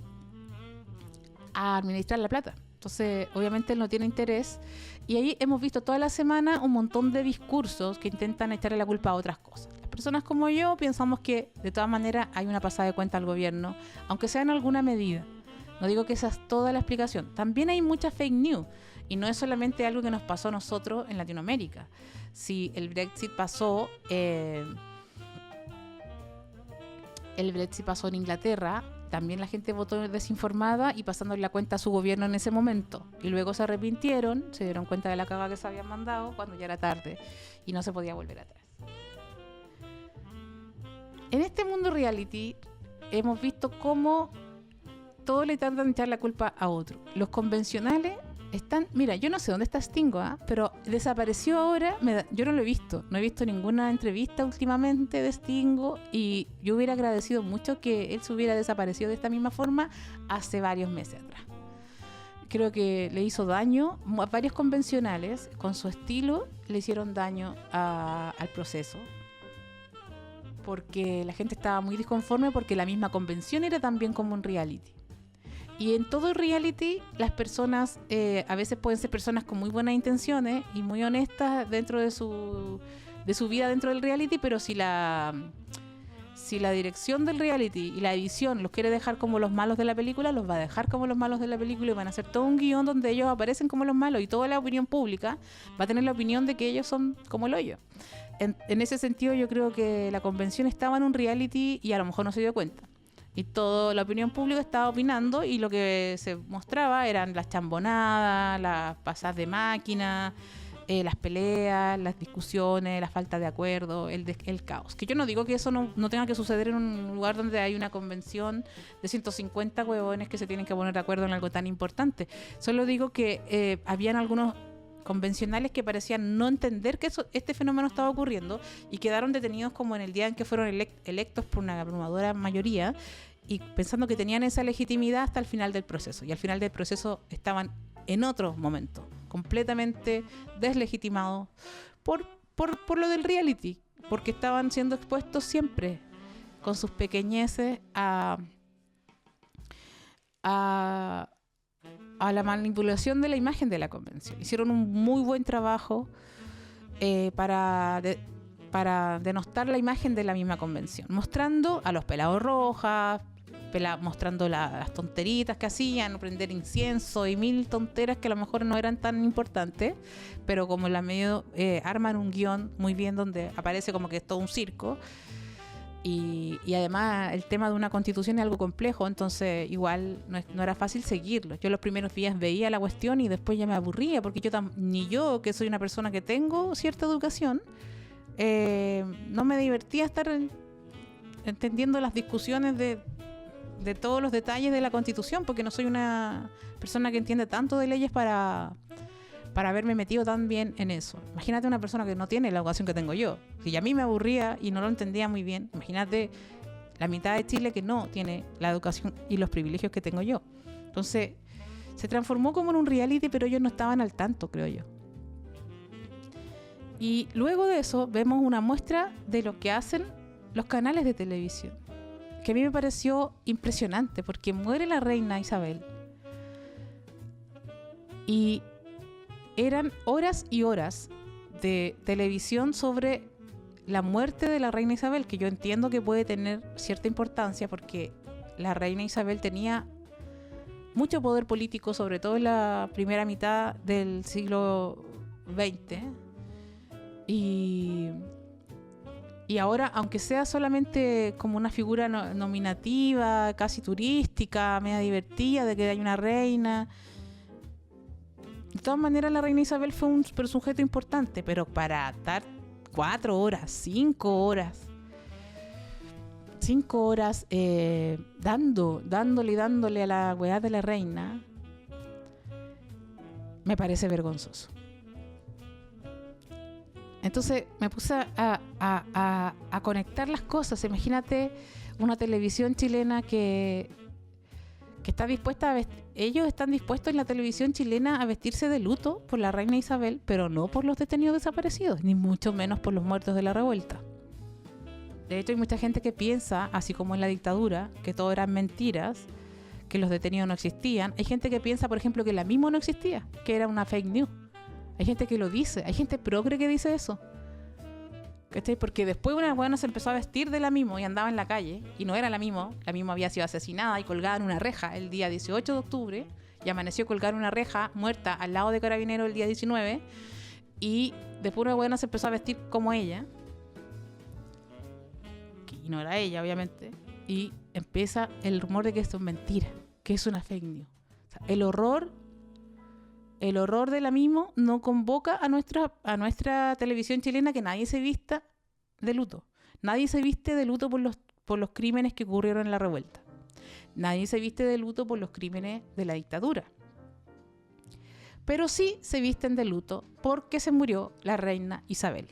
a administrar la plata. Entonces, obviamente él no tiene interés. Y ahí hemos visto toda la semana un montón de discursos que intentan echarle la culpa a otras cosas. Las personas como yo pensamos que de todas maneras hay una pasada de cuenta al gobierno, aunque sea en alguna medida. No digo que esa es toda la explicación. También hay mucha fake news. Y no es solamente algo que nos pasó a nosotros en Latinoamérica. Si el Brexit pasó en Inglaterra, también la gente votó desinformada y pasándole la cuenta a su gobierno en ese momento. Y luego se arrepintieron, se dieron cuenta de la cagada que se habían mandado cuando ya era tarde y no se podía volver atrás. En este mundo reality hemos visto cómo todos le tratan de echar la culpa a otro. Los convencionales están... Mira, yo no sé dónde está Stingo, pero desapareció ahora. Yo no lo he visto. No he visto ninguna entrevista últimamente de Stingo y yo hubiera agradecido mucho que él se hubiera desaparecido de esta misma forma hace varios meses atrás. Creo que le hizo daño a varios convencionales. Con su estilo le hicieron daño al proceso. Porque la gente estaba muy disconforme porque la misma convención era también como un reality. Y en todo reality, las personas, a veces pueden ser personas con muy buenas intenciones y muy honestas dentro de su vida dentro del reality, pero si la dirección del reality y la edición los quiere dejar como los malos de la película, los va a dejar como los malos de la película y van a hacer todo un guión donde ellos aparecen como los malos y toda la opinión pública va a tener la opinión de que ellos son como el hoyo. En ese sentido, yo creo que la convención estaba en un reality y a lo mejor no se dio cuenta. Y toda la opinión pública estaba opinando y lo que se mostraba eran las chambonadas, las pasadas de máquina, las peleas, las discusiones, la falta de acuerdo, el caos. Que yo no digo que eso no tenga que suceder en un lugar donde hay una convención de 150 huevones que se tienen que poner de acuerdo en algo tan importante. Solo digo que habían algunos convencionales que parecían no entender que este fenómeno estaba ocurriendo y quedaron detenidos como en el día en que fueron electos por una abrumadora mayoría y pensando que tenían esa legitimidad hasta el final del proceso. Y al final del proceso estaban en otro momento, completamente deslegitimados por lo del reality, porque estaban siendo expuestos siempre con sus pequeñeces a la manipulación de la imagen de la convención. Hicieron un muy buen trabajo para denostar la imagen de la misma convención, mostrando a los pelados rojas, mostrando las tonteritas que hacían, prender incienso y 1000 tonteras que a lo mejor no eran tan importantes, pero como en la medio arman un guión muy bien donde aparece como que es todo un circo. Y además el tema de una constitución es algo complejo, entonces igual no era fácil seguirlo. Yo los primeros días veía la cuestión y después ya me aburría, porque ni yo, que soy una persona que tengo cierta educación, no me divertía estar entendiendo las discusiones de de todos los detalles de la Constitución, porque no soy una persona que entiende tanto de leyes para haberme metido tan bien en eso. Imagínate una persona que no tiene la educación que tengo yo. Si a mí me aburría y no lo entendía muy bien, imagínate la mitad de Chile que no tiene la educación y los privilegios que tengo yo. Entonces, se transformó como en un reality, pero ellos no estaban al tanto, creo yo. Y luego de eso, vemos una muestra de lo que hacen los canales de televisión, que a mí me pareció impresionante, porque muere la reina Isabel y eran horas y horas de televisión sobre la muerte de la reina Isabel, que yo entiendo que puede tener cierta importancia porque la reina Isabel tenía mucho poder político, sobre todo en la primera mitad del siglo XX. Y ahora, aunque sea solamente como una figura nominativa, casi turística, media divertida, de que hay una reina, de todas maneras la reina Isabel fue un sujeto importante, pero para estar 4 horas, 5 horas dándole a la weá de la reina, me parece vergonzoso. Entonces me puse a conectar las cosas. Imagínate una televisión chilena que está dispuesta ellos están dispuestos en la televisión chilena a vestirse de luto por la reina Isabel, pero no por los detenidos desaparecidos, ni mucho menos por los muertos de la revuelta. De hecho, hay mucha gente que piensa, así como en la dictadura, que todo eran mentiras, que los detenidos no existían. Hay gente que piensa, por ejemplo, que la Mimo no existía, que era una fake news. Hay gente que lo dice, hay gente progre que dice eso. ¿Cachai? Porque después una buena se empezó a vestir de la Mimo y andaba en la calle, y no era la Mimo había sido asesinada y colgada en una reja el día 18 de octubre, y amaneció colgada en una reja, muerta al lado de Carabineros el día 19, y después una buena se empezó a vestir como ella, y no era ella obviamente, y empieza el rumor de que esto es mentira, que es una fake news. O sea, el horror de la Mimo no convoca a nuestra televisión chilena que nadie se vista de luto. Nadie se viste de luto por los crímenes que ocurrieron en la revuelta. Nadie se viste de luto por los crímenes de la dictadura. Pero sí se visten de luto porque se murió la reina Isabel.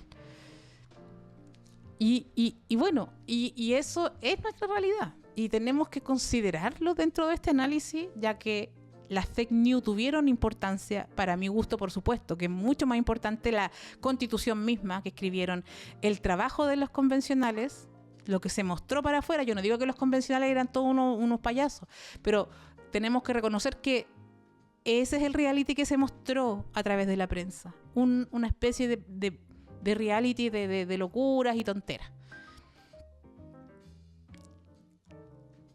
Y bueno, eso es nuestra realidad. Y tenemos que considerarlo dentro de este análisis, ya que las fake news tuvieron importancia, para mi gusto, por supuesto, que es mucho más importante la Constitución misma que escribieron, el trabajo de los convencionales, lo que se mostró para afuera. Yo no digo que los convencionales eran todos unos payasos, pero tenemos que reconocer que ese es el reality que se mostró a través de la prensa, una especie de reality de locuras y tonteras.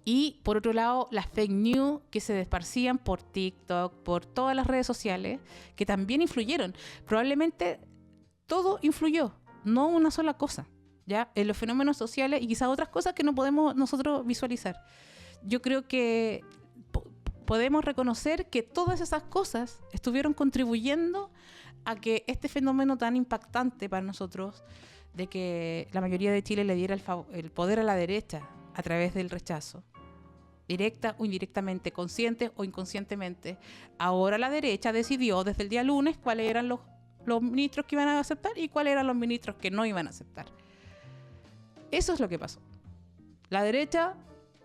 Y por otro lado, las fake news que se esparcían por TikTok, por todas las redes sociales, que también influyeron. Probablemente todo influyó, no una sola cosa, ¿ya? En los fenómenos sociales y quizás otras cosas que no podemos nosotros visualizar. Yo creo que podemos reconocer que todas esas cosas estuvieron contribuyendo a que este fenómeno tan impactante para nosotros, de que la mayoría de Chile le diera el poder a la derecha a través del rechazo, directa o indirectamente, consciente o inconscientemente. Ahora la derecha decidió desde el día lunes cuáles eran los ministros que iban a aceptar y cuáles eran los ministros que no iban a aceptar. Eso es lo que pasó. La derecha,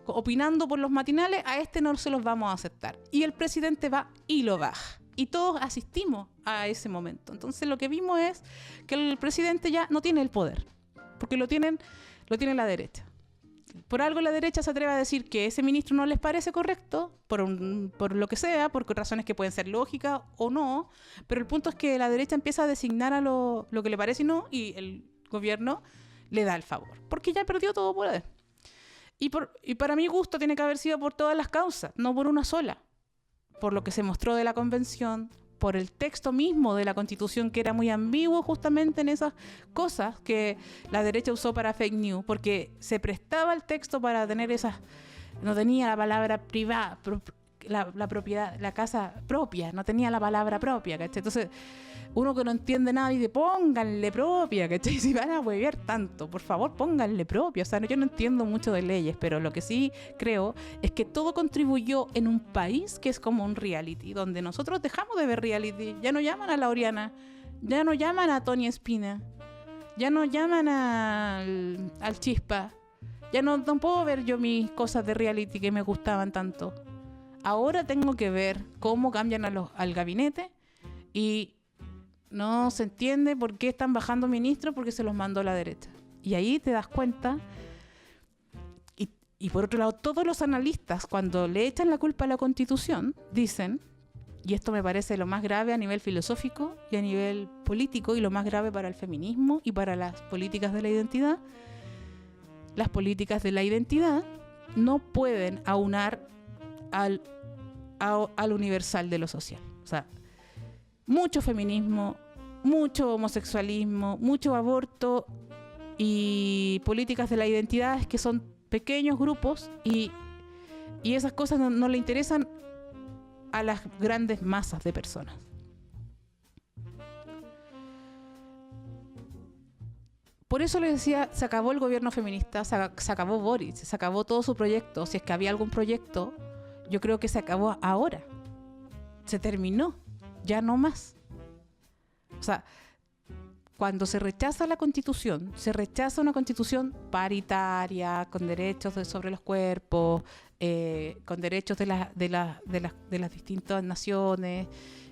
opinando por los matinales, a este no se los vamos a aceptar. Y el presidente va y lo baja. Y todos asistimos a ese momento. Entonces lo que vimos es que el presidente ya no tiene el poder, porque lo tiene la derecha. Por algo la derecha se atreve a decir que ese ministro no les parece correcto, por lo que sea, por razones que pueden ser lógicas o no, pero el punto es que la derecha empieza a designar a lo que le parece y no, y el gobierno le da el favor, porque ya perdió todo poder. Y para mi gusto tiene que haber sido por todas las causas, no por una sola. Por lo que se mostró de la convención, por el texto mismo de la Constitución, que era muy ambiguo justamente en esas cosas que la derecha usó para fake news, porque se prestaba el texto para tener no tenía la palabra la propiedad, la casa propia, no tenía la palabra propia, ¿cachai? Entonces, uno que no entiende nada dice, pónganle propia, ¿cachai? Si van a huevear tanto, por favor, pónganle propia. O sea, yo no entiendo mucho de leyes, pero lo que sí creo es que todo contribuyó en un país que es como un reality, donde nosotros dejamos de ver reality. Ya no llaman a la Oriana, ya no llaman a Tony Espina, ya no llaman al Chispa. Ya no puedo ver yo mis cosas de reality que me gustaban tanto. Ahora tengo que ver cómo cambian al gabinete y no se entiende por qué están bajando ministros, porque se los mandó la derecha. Y ahí te das cuenta. Y por otro lado, todos los analistas, cuando le echan la culpa a la Constitución, dicen, y esto me parece lo más grave a nivel filosófico y a nivel político, y lo más grave para el feminismo y para las políticas de la identidad, las políticas de la identidad no pueden aunar al universal de lo social. O sea, mucho feminismo, mucho homosexualismo, mucho aborto y políticas de la identidad es que son pequeños grupos y esas cosas no le interesan a las grandes masas de personas. Por eso les decía, se acabó el gobierno feminista, se acabó Boric, se acabó todo su proyecto. Si es que había algún proyecto, yo creo que se acabó ahora. Se terminó, ya no más. O sea, cuando se rechaza la Constitución, se rechaza una Constitución paritaria, con derechos sobre los cuerpos, con derechos de las distintas naciones,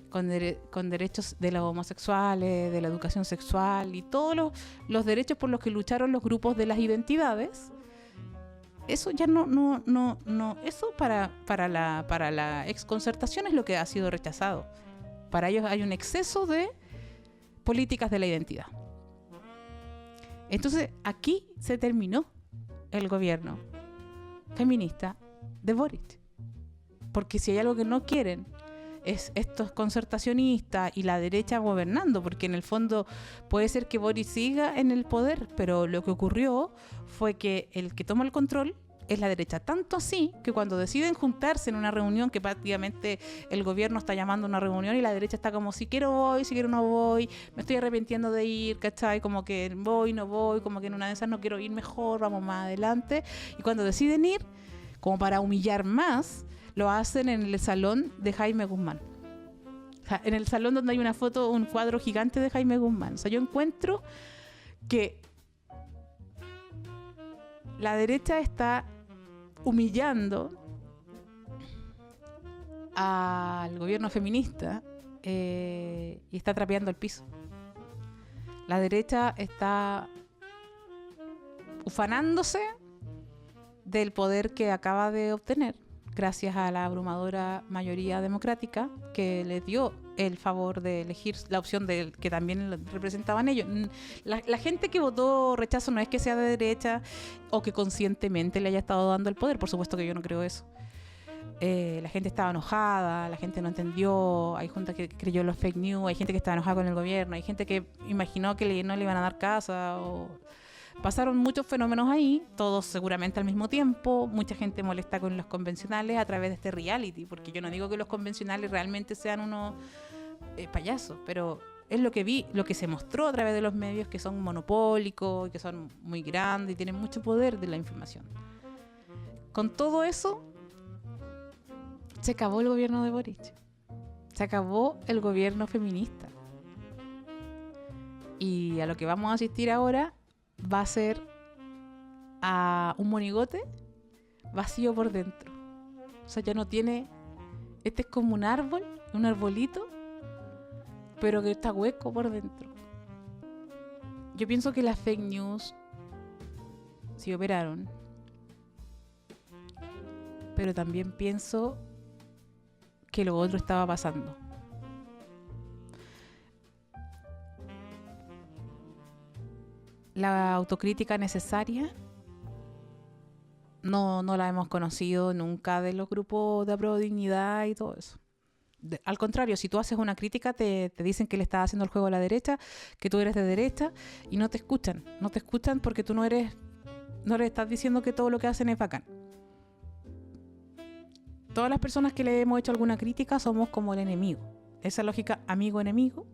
con derechos de los homosexuales, de la educación sexual y todos los derechos por los que lucharon los grupos de las identidades. Eso ya no eso para la exconcertación es lo que ha sido rechazado. Para ellos hay un exceso de políticas de la identidad. Entonces aquí se terminó el gobierno feminista de Boric, porque si hay algo que no quieren es estos concertacionistas y la derecha gobernando, porque en el fondo puede ser que Boric siga en el poder, pero lo que ocurrió fue que el que toma el control es la derecha, tanto así que cuando deciden juntarse en una reunión, que prácticamente el gobierno está llamando a una reunión y la derecha está como, si quiero voy, si quiero no voy, me estoy arrepintiendo de ir, ¿cachai? Como que voy, no voy, como que en una de esas no quiero ir, mejor, vamos más adelante. Y cuando deciden ir, como para humillar más, lo hacen en el salón de Jaime Guzmán. O sea, en el salón donde hay una foto, un cuadro gigante de Jaime Guzmán. O sea, yo encuentro que la derecha está humillando al gobierno feminista y está trapeando el piso. La derecha está ufanándose del poder que acaba de obtener gracias a la abrumadora mayoría democrática que le dio el favor de elegir la opción que también representaban ellos. La gente que votó rechazo no es que sea de derecha o que conscientemente le haya estado dando el poder, por supuesto que yo no creo eso. La gente estaba enojada, la gente no entendió, hay gente que creyó en los fake news, hay gente que estaba enojada con el gobierno, hay gente que imaginó que no le iban a dar casa pasaron muchos fenómenos ahí, todos seguramente al mismo tiempo. Mucha gente molesta con los convencionales a través de este reality, porque yo no digo que los convencionales realmente sean unos payasos, pero es lo que vi, lo que se mostró a través de los medios, que son monopólicos, que son muy grandes y tienen mucho poder de la información. Con todo eso, se acabó el gobierno de Boric, se acabó el gobierno feminista, y a lo que vamos a asistir ahora va a ser a un monigote vacío por dentro. O sea, ya no tiene... Este es como un árbol, un arbolito, pero que está hueco por dentro. Yo pienso que las fake news sí operaron, pero también pienso que lo otro estaba pasando. La autocrítica necesaria no la hemos conocido nunca de los grupos de aprobodignidad y todo eso. Al contrario, si tú haces una crítica te dicen que le estás haciendo el juego a la derecha, que tú eres de derecha y no te escuchan porque tú no le estás diciendo que todo lo que hacen es bacán. todas las personas que le hemos hecho alguna crítica somos como el enemigo. Esa lógica amigo-enemigo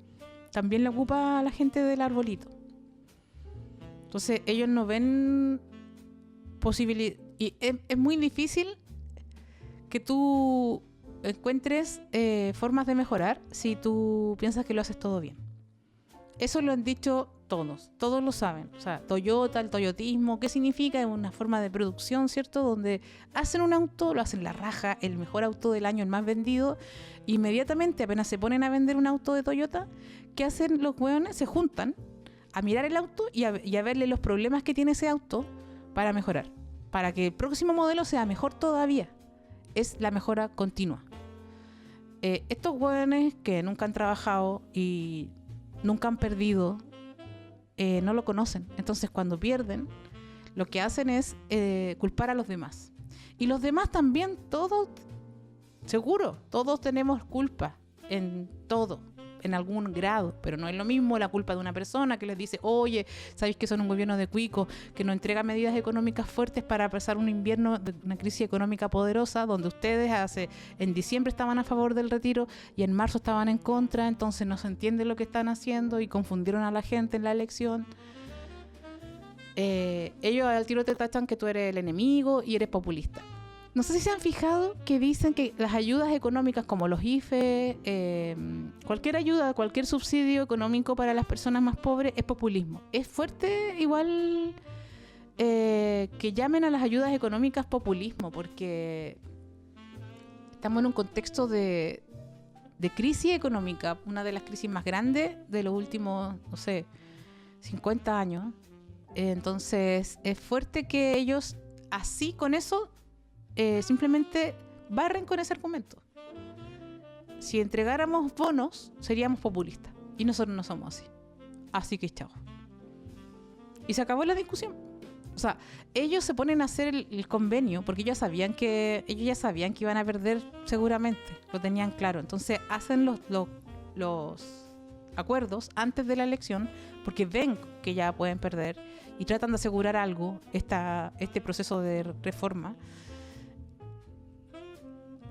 también la ocupa la gente del arbolito. Entonces ellos no ven posibilidad, y es muy difícil que tú encuentres formas de mejorar si tú piensas que lo haces todo bien. Eso lo han dicho todos lo saben. O sea, Toyota, el toyotismo, ¿qué significa? Es una forma de producción, ¿cierto? Donde hacen un auto, lo hacen la raja, el mejor auto del año, el más vendido. Inmediatamente, apenas se ponen a vender un auto de Toyota, ¿qué hacen los hueones? Se juntan a mirar el auto y a verle los problemas que tiene ese auto para mejorar. Para que el próximo modelo sea mejor todavía. Es la mejora continua. Estos hueones que nunca han trabajado y nunca han perdido, no lo conocen. Entonces cuando pierden, lo que hacen es culpar a los demás. Y los demás también, todos, seguro, todos tenemos culpa en todo, en algún grado, pero no es lo mismo la culpa de una persona que les dice, oye, ¿sabéis que son un gobierno de cuico que no entrega medidas económicas fuertes para pasar un invierno de una crisis económica poderosa, donde ustedes en diciembre estaban a favor del retiro y en marzo estaban en contra, entonces no se entiende lo que están haciendo y confundieron a la gente en la elección? Ellos al tiro te tachan que tú eres el enemigo y eres populista. No sé si se han fijado que dicen que las ayudas económicas como los IFE, cualquier ayuda, cualquier subsidio económico para las personas más pobres es populismo. Es fuerte igual que llamen a las ayudas económicas populismo, porque estamos en un contexto de crisis económica, una de las crisis más grandes de los últimos, 50 años. Entonces es fuerte que ellos así con eso simplemente barren con ese argumento. Si entregáramos bonos, seríamos populistas. Y nosotros no somos así. Así que chao. Y se acabó la discusión. O sea, ellos se ponen a hacer el convenio porque ellos ya sabían que iban a perder seguramente. Lo tenían claro. Entonces hacen los acuerdos antes de la elección porque ven que ya pueden perder y tratan de asegurar algo, este proceso de reforma.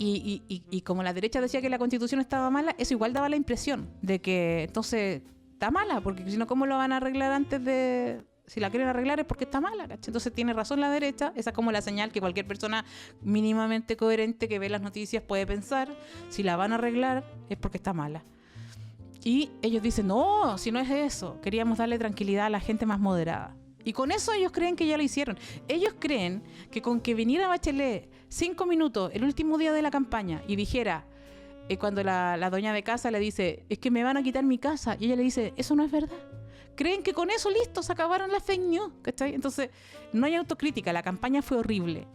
Y como la derecha decía que la Constitución estaba mala, eso igual daba la impresión de que entonces está mala, porque si no, ¿cómo lo van a arreglar antes de...? Si la quieren arreglar es porque está mala, ¿cachai? Entonces tiene razón la derecha, esa es como la señal que cualquier persona mínimamente coherente que ve las noticias puede pensar, si la van a arreglar es porque está mala. Y ellos dicen, no, si no es eso, queríamos darle tranquilidad a la gente más moderada. Y con eso ellos creen que ya lo hicieron. Ellos creen que con que viniera Bachelet 5 minutos el último día de la campaña y dijera, cuando la dueña de casa le dice, es que me van a quitar mi casa, y ella le dice, eso no es verdad. Creen que con eso, listo, se acabaron las fake news, ¿cachai? Entonces, no hay autocrítica, la campaña fue horrible.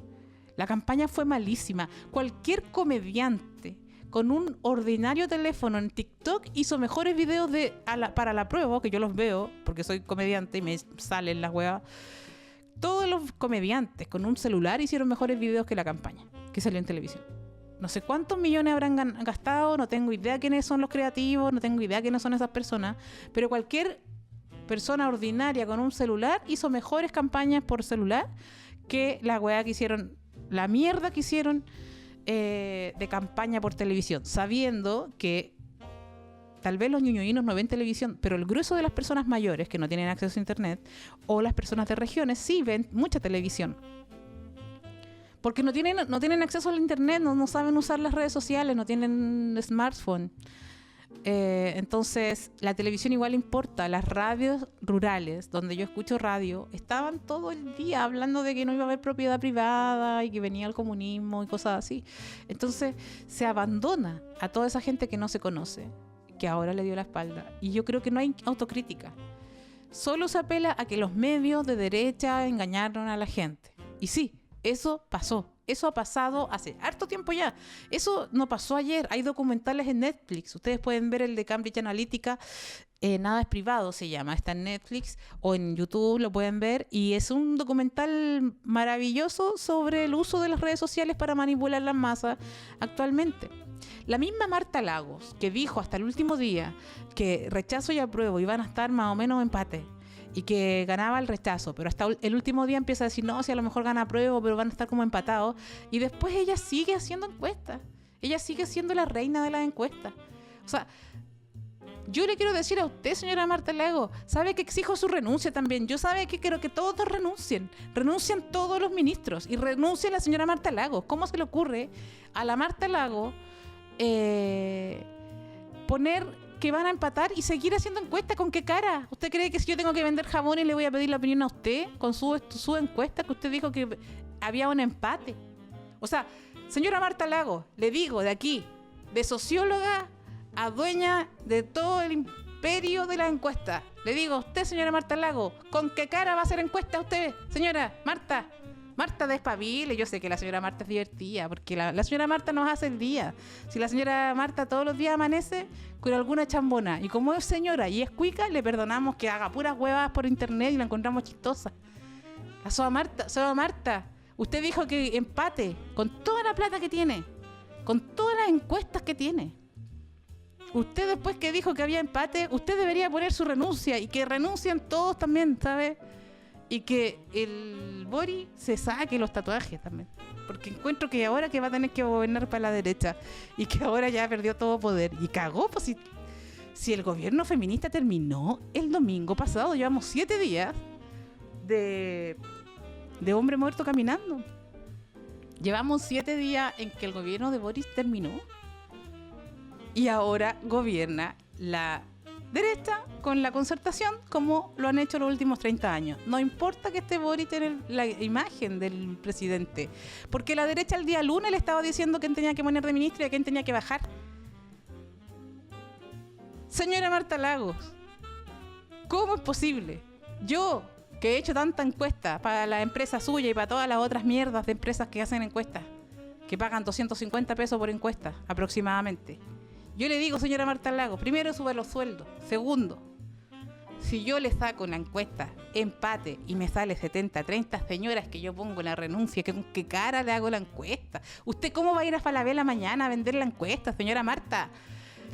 La campaña fue malísima. Cualquier comediante con un ordinario teléfono en TikTok hizo mejores videos para la prueba, que yo los veo, porque soy comediante y me salen las huevas. Todos los comediantes con un celular hicieron mejores videos que la campaña, que salió en televisión. No sé cuántos millones habrán gastado, no tengo idea quiénes son los creativos, no tengo idea quiénes son esas personas, pero cualquier persona ordinaria con un celular hizo mejores campañas por celular que la hueá que hicieron, la mierda que hicieron de campaña por televisión, sabiendo que tal vez los ñoñoínos no ven televisión, pero el grueso de las personas mayores que no tienen acceso a internet o las personas de regiones sí ven mucha televisión. Porque no tienen acceso al internet, no saben usar las redes sociales, no tienen smartphone. Entonces la televisión igual importa. Las radios rurales donde yo escucho radio estaban todo el día hablando de que no iba a haber propiedad privada y que venía el comunismo y cosas así. Entonces se abandona a toda esa gente que no se conoce, que ahora le dio la espalda, y yo creo que no hay autocrítica. Solo se apela a que los medios de derecha engañaron a la gente. Y sí, eso pasó. Eso ha pasado hace harto tiempo ya. Eso no pasó ayer. Hay documentales en Netflix. Ustedes pueden ver el de Cambridge Analytica. Nada es privado se llama. Está en Netflix o en YouTube, lo pueden ver. Y es un documental maravilloso sobre el uso de las redes sociales para manipular las masas actualmente. La misma Marta Lagos, que dijo hasta el último día que rechazo y apruebo iban a estar más o menos empate, y que ganaba el rechazo, pero hasta el último día empieza a decir, no, si a lo mejor gana apruebo, pero van a estar como empatados, y después ella sigue haciendo encuestas, ella sigue siendo la reina de las encuestas. O sea, yo le quiero decir a usted, señora Marta Lagos, sabe que exijo su renuncia también. Yo sabe que quiero que todos renuncien. Renuncian todos los ministros y renuncie la señora Marta Lagos. ¿Cómo se le ocurre a la Marta Lagos poner que van a empatar y seguir haciendo encuestas? ¿Con qué cara? ¿Usted cree que si yo tengo que vender jamón y le voy a pedir la opinión a usted con su encuesta que usted dijo que había un empate? O sea, señora Marta Lagos, le digo de aquí, de socióloga a dueña de todo el imperio de la encuesta. Le digo a usted, señora Marta Lagos, ¿con qué cara va a hacer encuesta usted, señora Marta? Marta, despabile. Yo sé que la señora Marta es divertida, porque la señora Marta nos hace el día. Si la señora Marta todos los días amanece con alguna chambona, y como es señora y es cuica, le perdonamos que haga puras huevas por internet y la encontramos chistosa. La soa Marta, usted dijo que empate con toda la plata que tiene, con todas las encuestas que tiene. Usted, después que dijo que había empate, usted debería poner su renuncia y que renuncien todos también, ¿sabe? Y que el Bori se saque los tatuajes también, porque encuentro que ahora que va a tener que gobernar para la derecha y que ahora ya perdió todo poder y cagó, pues si el gobierno feminista terminó el domingo pasado, llevamos 7 días de hombre muerto caminando. Llevamos 7 días en que el gobierno de Boris terminó y ahora gobierna la derecha con la concertación, como lo han hecho los últimos 30 años. No importa que esté Boris en la imagen del presidente, porque la derecha el día lunes le estaba diciendo quién tenía que poner de ministro y a quién tenía que bajar. Señora Marta Lagos, ¿cómo es posible? Yo, que he hecho tanta encuesta para la empresa suya y para todas las otras mierdas de empresas que hacen encuestas, que pagan 250 pesos por encuesta aproximadamente. Yo le digo, señora Marta Lagos, primero, sube los sueldos. Segundo, si yo le saco una encuesta, empate, y me sale 70-30, señoras, que yo pongo la renuncia, ¿con qué cara le hago la encuesta? ¿Usted cómo va a ir a Falabella mañana a vender la encuesta, señora Marta?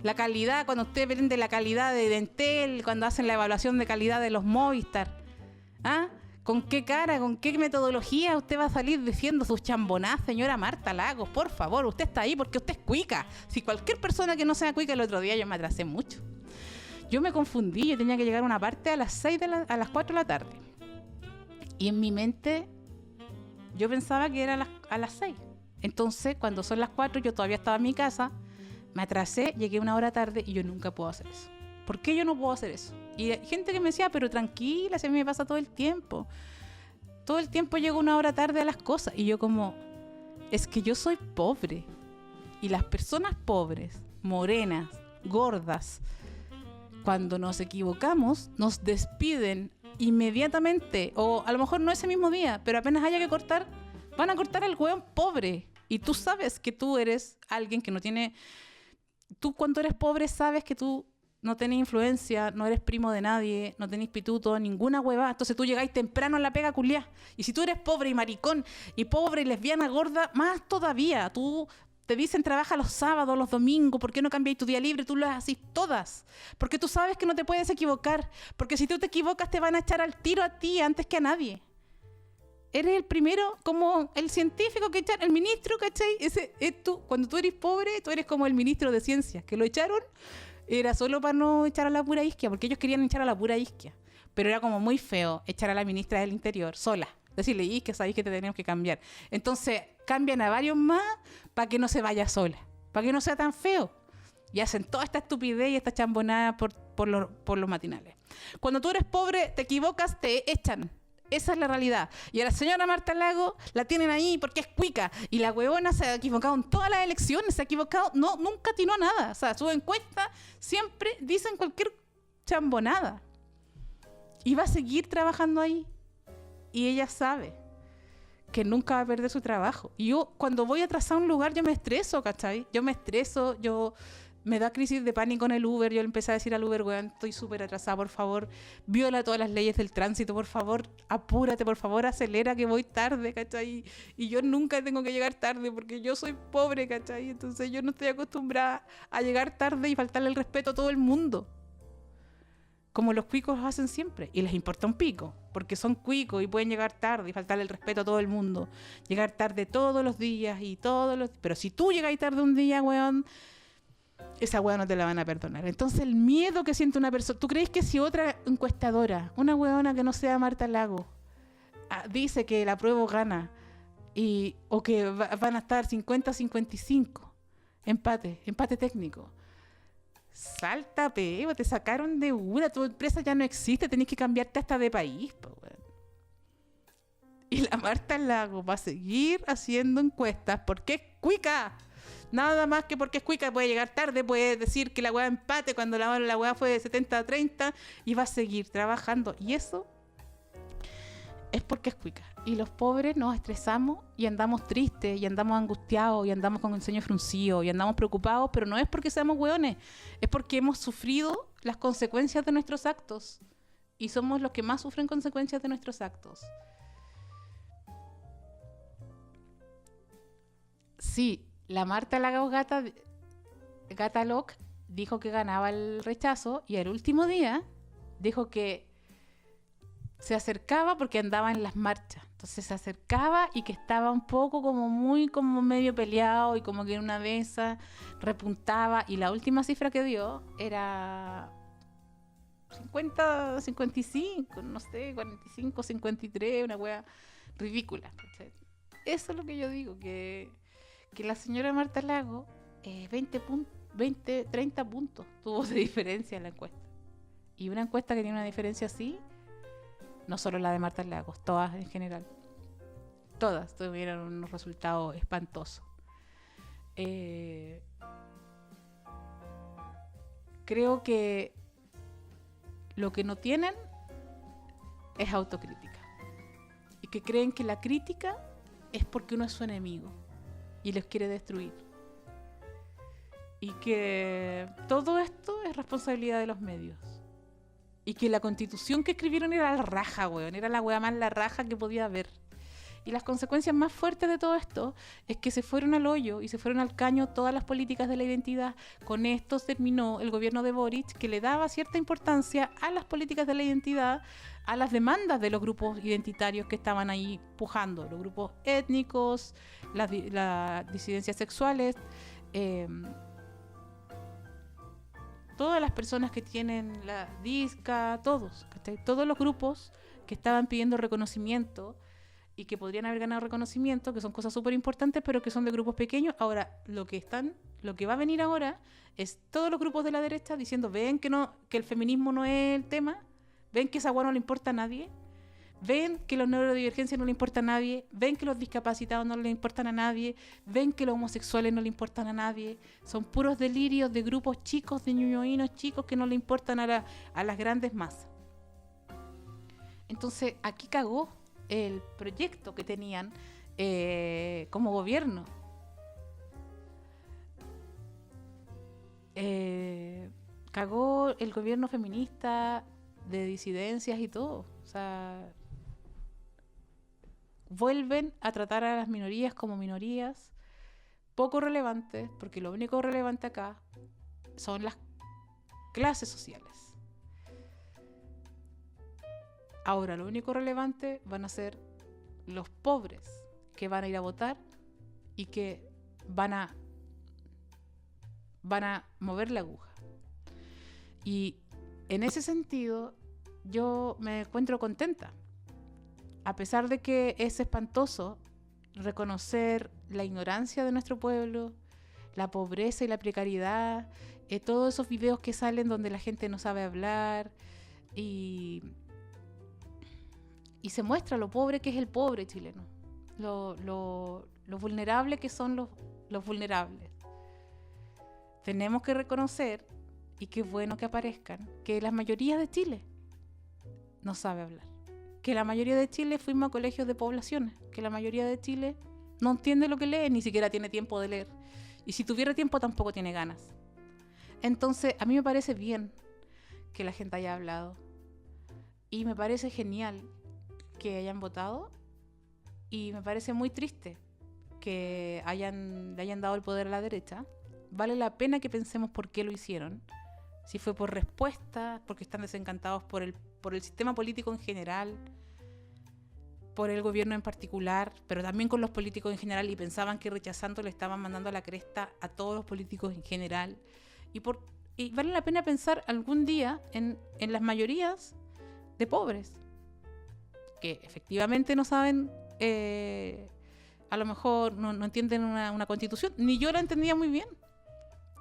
La calidad, cuando usted vende la calidad de Dentel, cuando hacen la evaluación de calidad de los Movistar, ¿ah? ¿Con qué cara, con qué metodología usted va a salir diciendo sus chambonás, señora Marta Lagos? Por favor, usted está ahí porque usted es cuica. Si cualquier persona que no sea cuica, el otro día yo me atrasé mucho. Yo me confundí, yo tenía que llegar a una parte a las 4 de la tarde. Y en mi mente, yo pensaba que era a las 6. Entonces, cuando son las 4, yo todavía estaba en mi casa, me atrasé, llegué 1 hora tarde y yo nunca puedo hacer eso. ¿Por qué yo no puedo hacer eso? Y hay gente que me decía, pero tranquila, si a mí me pasa todo el tiempo. Todo el tiempo llego 1 hora tarde a las cosas. Y yo como, es que yo soy pobre. Y las personas pobres, morenas, gordas, cuando nos equivocamos, nos despiden inmediatamente. O a lo mejor no ese mismo día, pero apenas haya que cortar, van a cortar al hueón pobre. Y tú sabes que tú eres alguien que no tiene... Tú cuando eres pobre sabes que tú no tenés influencia, no eres primo de nadie, no tenés pituto, ninguna huevada. Entonces tú llegáis temprano a la pega culiá. Y si tú eres pobre y maricón, y pobre y lesbiana gorda, más todavía. Tú te dicen trabaja los sábados, los domingos, ¿por qué no cambiáis tu día libre? Tú lo haces todas. Porque tú sabes que no te puedes equivocar. Porque si tú te equivocas te van a echar al tiro a ti antes que a nadie. Eres el primero, como el científico que echaron, el ministro, ¿cachai? Ese es tú. Cuando tú eres pobre, tú eres como el ministro de ciencias, que lo echaron. Era solo para no echar a la pura isquia, porque ellos querían echar a la pura isquia. Pero era como muy feo echar a la ministra del Interior sola. Decirle, isquia, sabéis que te tenemos que cambiar. Entonces, cambian a varios más para que no se vaya sola. Para que no sea tan feo. Y hacen toda esta estupidez y esta chambonada por los matinales. Cuando tú eres pobre, te equivocas, te echan. Esa es la realidad. Y a la señora Marta Lagos la tienen ahí porque es cuica. Y la huevona se ha equivocado en todas las elecciones. Se ha equivocado. No, nunca atinó a nada. O sea, su encuesta siempre dicen cualquier chambonada. Y va a seguir trabajando ahí. Y ella sabe que nunca va a perder su trabajo. Y yo, cuando voy a trazar un lugar, yo me estreso, ¿cachai? Yo me estreso, me da crisis de pánico en el Uber. Yo le empecé a decir al Uber, weón, estoy súper atrasada, por favor, viola todas las leyes del tránsito, por favor, apúrate, por favor, acelera que voy tarde, ¿cachai? Y yo nunca tengo que llegar tarde porque yo soy pobre, ¿cachai? Entonces yo no estoy acostumbrada a llegar tarde y faltarle el respeto a todo el mundo. como los cuicos hacen siempre, y les importa un pico, porque son cuicos y pueden llegar tarde y faltarle el respeto a todo el mundo, llegar tarde todos los días pero si tú llegas tarde un día, weón, esa weá no te la van a perdonar. Entonces el miedo que siente una persona, ¿tú crees que si otra encuestadora, una weona que no sea Marta Lago, dice que la prueba gana, o que van a estar 50-55, empate técnico, salta, peo, te sacaron de una, tu empresa ya no existe, tenés que cambiarte hasta de país, po, weón. Y la Marta Lago va a seguir haciendo encuestas porque es cuica. Nada más que porque es cuica, puede llegar tarde, puede decir que la weá empate cuando la weá fue de 70-30 y va a seguir trabajando. Y eso es porque es cuica. Y los pobres nos estresamos y andamos tristes y andamos angustiados y andamos con el ceño fruncido y andamos preocupados, pero no es porque seamos hueones, es porque hemos sufrido las consecuencias de nuestros actos y somos los que más sufren consecuencias de nuestros actos. Sí, la Marta Lago Gata Loc dijo que ganaba el rechazo y el último día dijo que se acercaba porque andaba en las marchas. Entonces se acercaba y que estaba un poco como medio peleado y como que en una de esas repuntaba. Y la última cifra que dio era 50, 55, no sé, 45, 53, una wea ridícula. Eso es lo que yo digo, que la señora Marta Lago 30 puntos tuvo de diferencia en la encuesta. Y una encuesta que tiene una diferencia así, no solo la de Marta Lagos, todas en general. Todas tuvieron unos resultados espantosos. Creo que lo que no tienen es autocrítica. Y que creen que la crítica es porque uno es su enemigo y les quiere destruir. Y que todo esto es responsabilidad de los medios. Y que la constitución que escribieron era la raja, weón. Era la weá más la raja que podía haber. Y las consecuencias más fuertes de todo esto es que se fueron al hoyo y se fueron al caño todas las políticas de la identidad. Con esto terminó el gobierno de Boric, que le daba cierta importancia a las políticas de la identidad, a las demandas de los grupos identitarios que estaban ahí pujando. Los grupos étnicos, las disidencias sexuales, todas las personas que tienen la disca, todos, ¿cachai? Todos los grupos que estaban pidiendo reconocimiento y que podrían haber ganado reconocimiento, que son cosas súper importantes, pero que son de grupos pequeños. Ahora, lo que va a venir ahora es todos los grupos de la derecha diciendo, ven que el feminismo no es el tema, ven que esa agua no le importa a nadie, ven que la neurodivergencia no le importa a nadie, ven que los discapacitados no le importan a nadie, ven que los homosexuales no le importan a nadie. Son puros delirios de grupos chicos, de ñuñoínos chicos que no le importan a las grandes masas. Entonces, aquí cagó el proyecto que tenían como gobierno. Cagó el gobierno feminista de disidencias y todo. O sea, vuelven a tratar a las minorías como minorías poco relevantes, porque lo único relevante acá son las clases sociales. Ahora, lo único relevante van a ser los pobres que van a ir a votar y que van a mover la aguja. Y en ese sentido, yo me encuentro contenta. A pesar de que es espantoso reconocer la ignorancia de nuestro pueblo, la pobreza y la precariedad, todos esos videos que salen donde la gente no sabe hablar y se muestra lo pobre que es el pobre chileno, lo vulnerable que son los vulnerables. Tenemos que reconocer, y qué bueno que aparezcan, que la mayoría de Chile no sabe hablar. Que la mayoría de Chile fuimos a colegios de poblaciones, que la mayoría de Chile no entiende lo que lee, ni siquiera tiene tiempo de leer. Y si tuviera tiempo tampoco tiene ganas. Entonces, a mí me parece bien que la gente haya hablado. Y me parece genial que hayan votado. Y me parece muy triste que le hayan dado el poder a la derecha. Vale la pena que pensemos por qué lo hicieron. si fue por respuesta, porque están desencantados por el sistema político en general, por el gobierno en particular, pero también con los políticos en general, y pensaban que rechazando le estaban mandando a la cresta a todos los políticos en general. Y vale la pena pensar algún día en las mayorías de pobres, que efectivamente no saben, a lo mejor no entienden una constitución. Ni yo la entendía muy bien.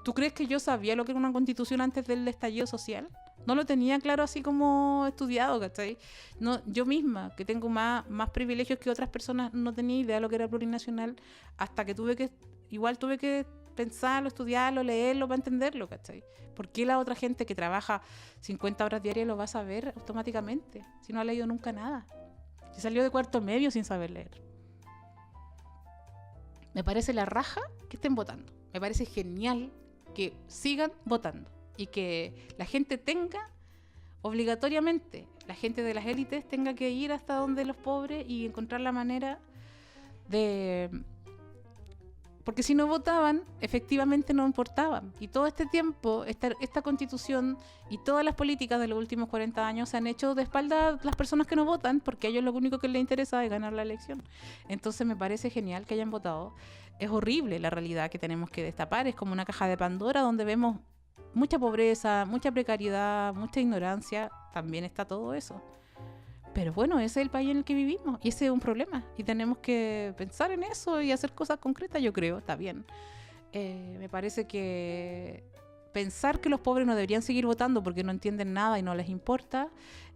¿Tú crees que yo sabía lo que era una constitución antes del estallido social? No lo tenía claro así como estudiado, ¿cachai? No, yo misma, que tengo más privilegios que otras personas, no tenía idea de lo que era plurinacional hasta que tuve que pensarlo, estudiarlo, leerlo para entenderlo, ¿cachai? ¿Por qué la otra gente que trabaja 50 horas diarias lo va a saber automáticamente si no ha leído nunca nada? Si salió de cuarto medio sin saber leer. Me parece la raja que estén votando. Me parece genial que sigan votando y que la gente tenga, obligatoriamente, la gente de las élites tenga que ir hasta donde los pobres y encontrar la manera de... Porque si no votaban, efectivamente no importaban. Y todo este tiempo, esta constitución y todas las políticas de los últimos 40 años se han hecho de espalda a las personas que no votan, porque a ellos lo único que les interesa es ganar la elección. Entonces me parece genial que hayan votado. Es horrible la realidad que tenemos que destapar. Es como una caja de Pandora donde vemos mucha pobreza, mucha precariedad, mucha ignorancia. También está todo eso. Pero bueno, ese es el país en el que vivimos y ese es un problema y tenemos que pensar en eso y hacer cosas concretas, yo creo, está bien. Me parece que pensar que los pobres no deberían seguir votando porque no entienden nada y no les importa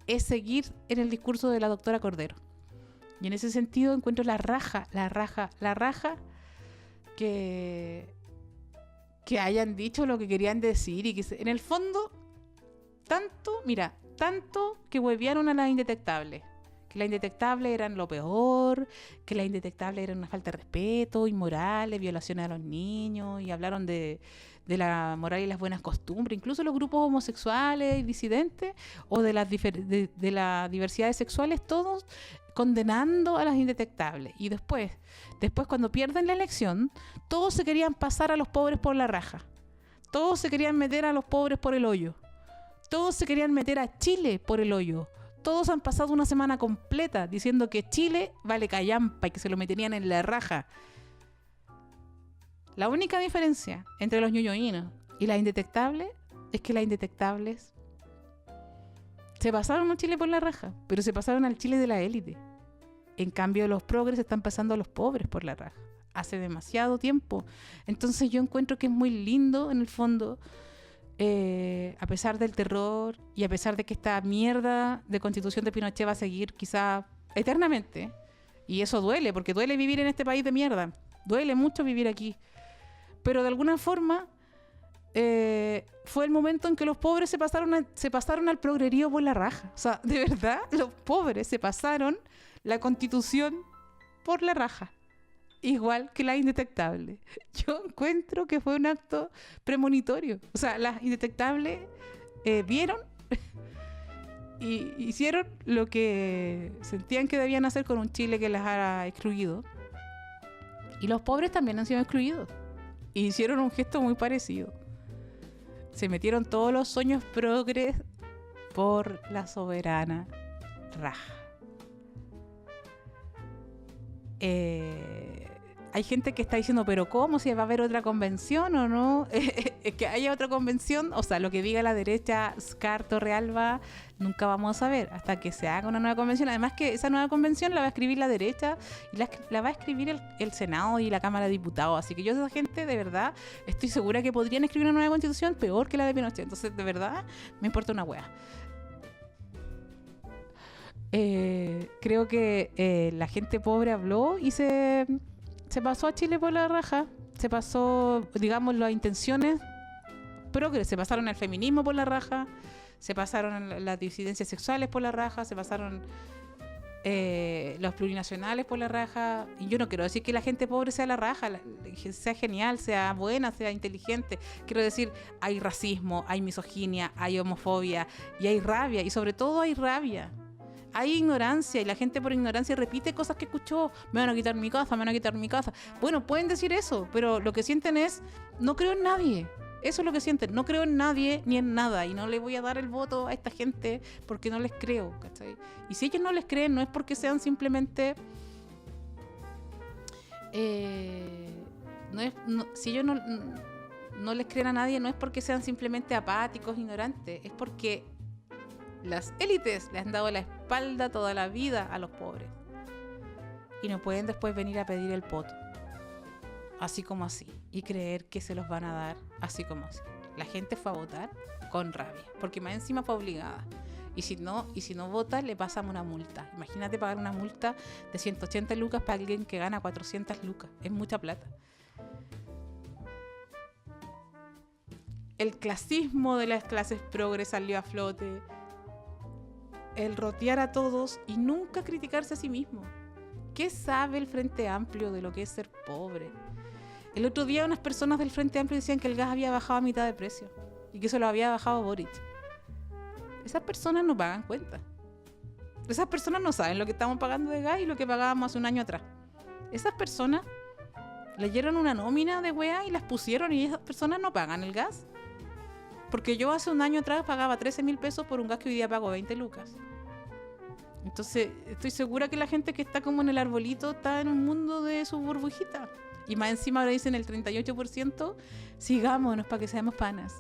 es seguir en el discurso de la doctora Cordero. Y en ese sentido encuentro la raja que hayan dicho lo que querían decir y que en el fondo tanto que huevearon a las indetectables, que las indetectables eran lo peor, que las indetectables eran una falta de respeto, inmorales, violaciones a los niños, y hablaron de la moral y las buenas costumbres, incluso los grupos homosexuales y disidentes, o de las diversidades sexuales, todos condenando a las indetectables. Y después cuando pierden la elección, todos se querían pasar a los pobres por la raja, todos se querían meter a los pobres por el hoyo. Todos se querían meter a Chile por el hoyo. Todos han pasado una semana completa diciendo que Chile vale callampa y que se lo meterían en la raja. La única diferencia entre los ñoñoínos y las indetectables es que las indetectables se pasaron a Chile por la raja, pero se pasaron al Chile de la élite. En cambio, los progres están pasando a los pobres por la raja. Hace demasiado tiempo. Entonces yo encuentro que es muy lindo, en el fondo, a pesar del terror y a pesar de que esta mierda de constitución de Pinochet va a seguir quizá eternamente, y eso duele, porque duele vivir en este país de mierda, duele mucho vivir aquí, pero de alguna forma fue el momento en que los pobres se pasaron al progrerío por la raja. O sea, de verdad, los pobres se pasaron la constitución por la raja, igual que la indetectable. Yo encuentro que fue un acto premonitorio. O sea, las indetectables vieron y hicieron lo que sentían que debían hacer con un Chile que las ha excluido. Y los pobres también han sido excluidos. Y hicieron un gesto muy parecido. Se metieron todos los sueños progres por la soberana raja. Hay gente que está diciendo, pero ¿cómo? ¿Si va a haber otra convención o no? Que haya otra convención, o sea, lo que diga la derecha, Scar, Torrealba, nunca vamos a saber hasta que se haga una nueva convención. Además que esa nueva convención la va a escribir la derecha y la va a escribir el Senado y la Cámara de Diputados. Así que yo, esa gente, de verdad, estoy segura que podrían escribir una nueva constitución peor que la de Pinochet. Entonces, de verdad, me importa una wea. Creo que la gente pobre habló y se pasó a Chile por la raja. Se pasó, digamos, las intenciones progres, se pasaron al feminismo por la raja, se pasaron las disidencias sexuales por la raja, se pasaron los plurinacionales por la raja. Y yo no quiero decir que la gente pobre sea la raja, sea genial, sea buena, sea inteligente. Quiero decir, hay racismo, hay misoginia, hay homofobia y hay rabia, y sobre todo hay rabia. Hay ignorancia y la gente por ignorancia repite cosas que escuchó. Me van a quitar mi casa, me van a quitar mi casa. Bueno, pueden decir eso, pero lo que sienten es, no creo en nadie. Eso es lo que sienten. No creo en nadie ni en nada y no le voy a dar el voto a esta gente porque no les creo, ¿cachai? Y si ellos no les creen, no es porque sean simplemente... si ellos no les creen a nadie, no es porque sean simplemente apáticos, ignorantes, es porque las élites le han dado la espalda toda la vida a los pobres y no pueden después venir a pedir el voto así como así y creer que se los van a dar así como así. La gente fue a votar con rabia porque más encima fue obligada. Y si no vota, le pasamos una multa. Imagínate pagar una multa de 180 lucas para alguien que gana 400 lucas. Es mucha plata. El clasismo de las clases progres salió a flote. El rotear a todos y nunca criticarse a sí mismo. ¿Qué sabe el Frente Amplio de lo que es ser pobre? El otro día unas personas del Frente Amplio decían que el gas había bajado a mitad de precio y que eso lo había bajado Boric. Esas personas no pagan cuenta. Esas personas no saben lo que estamos pagando de gas y lo que pagábamos hace un año atrás. Esas personas leyeron una nómina de weá y las pusieron y esas personas no pagan el gas. Porque yo hace un año atrás pagaba 13.000 pesos por un gas que hoy día pago 20 lucas. Entonces estoy segura que la gente que está como en el arbolito está en un mundo de su burbujita. Y más encima ahora dicen el 38%, sigámonos para que seamos panas.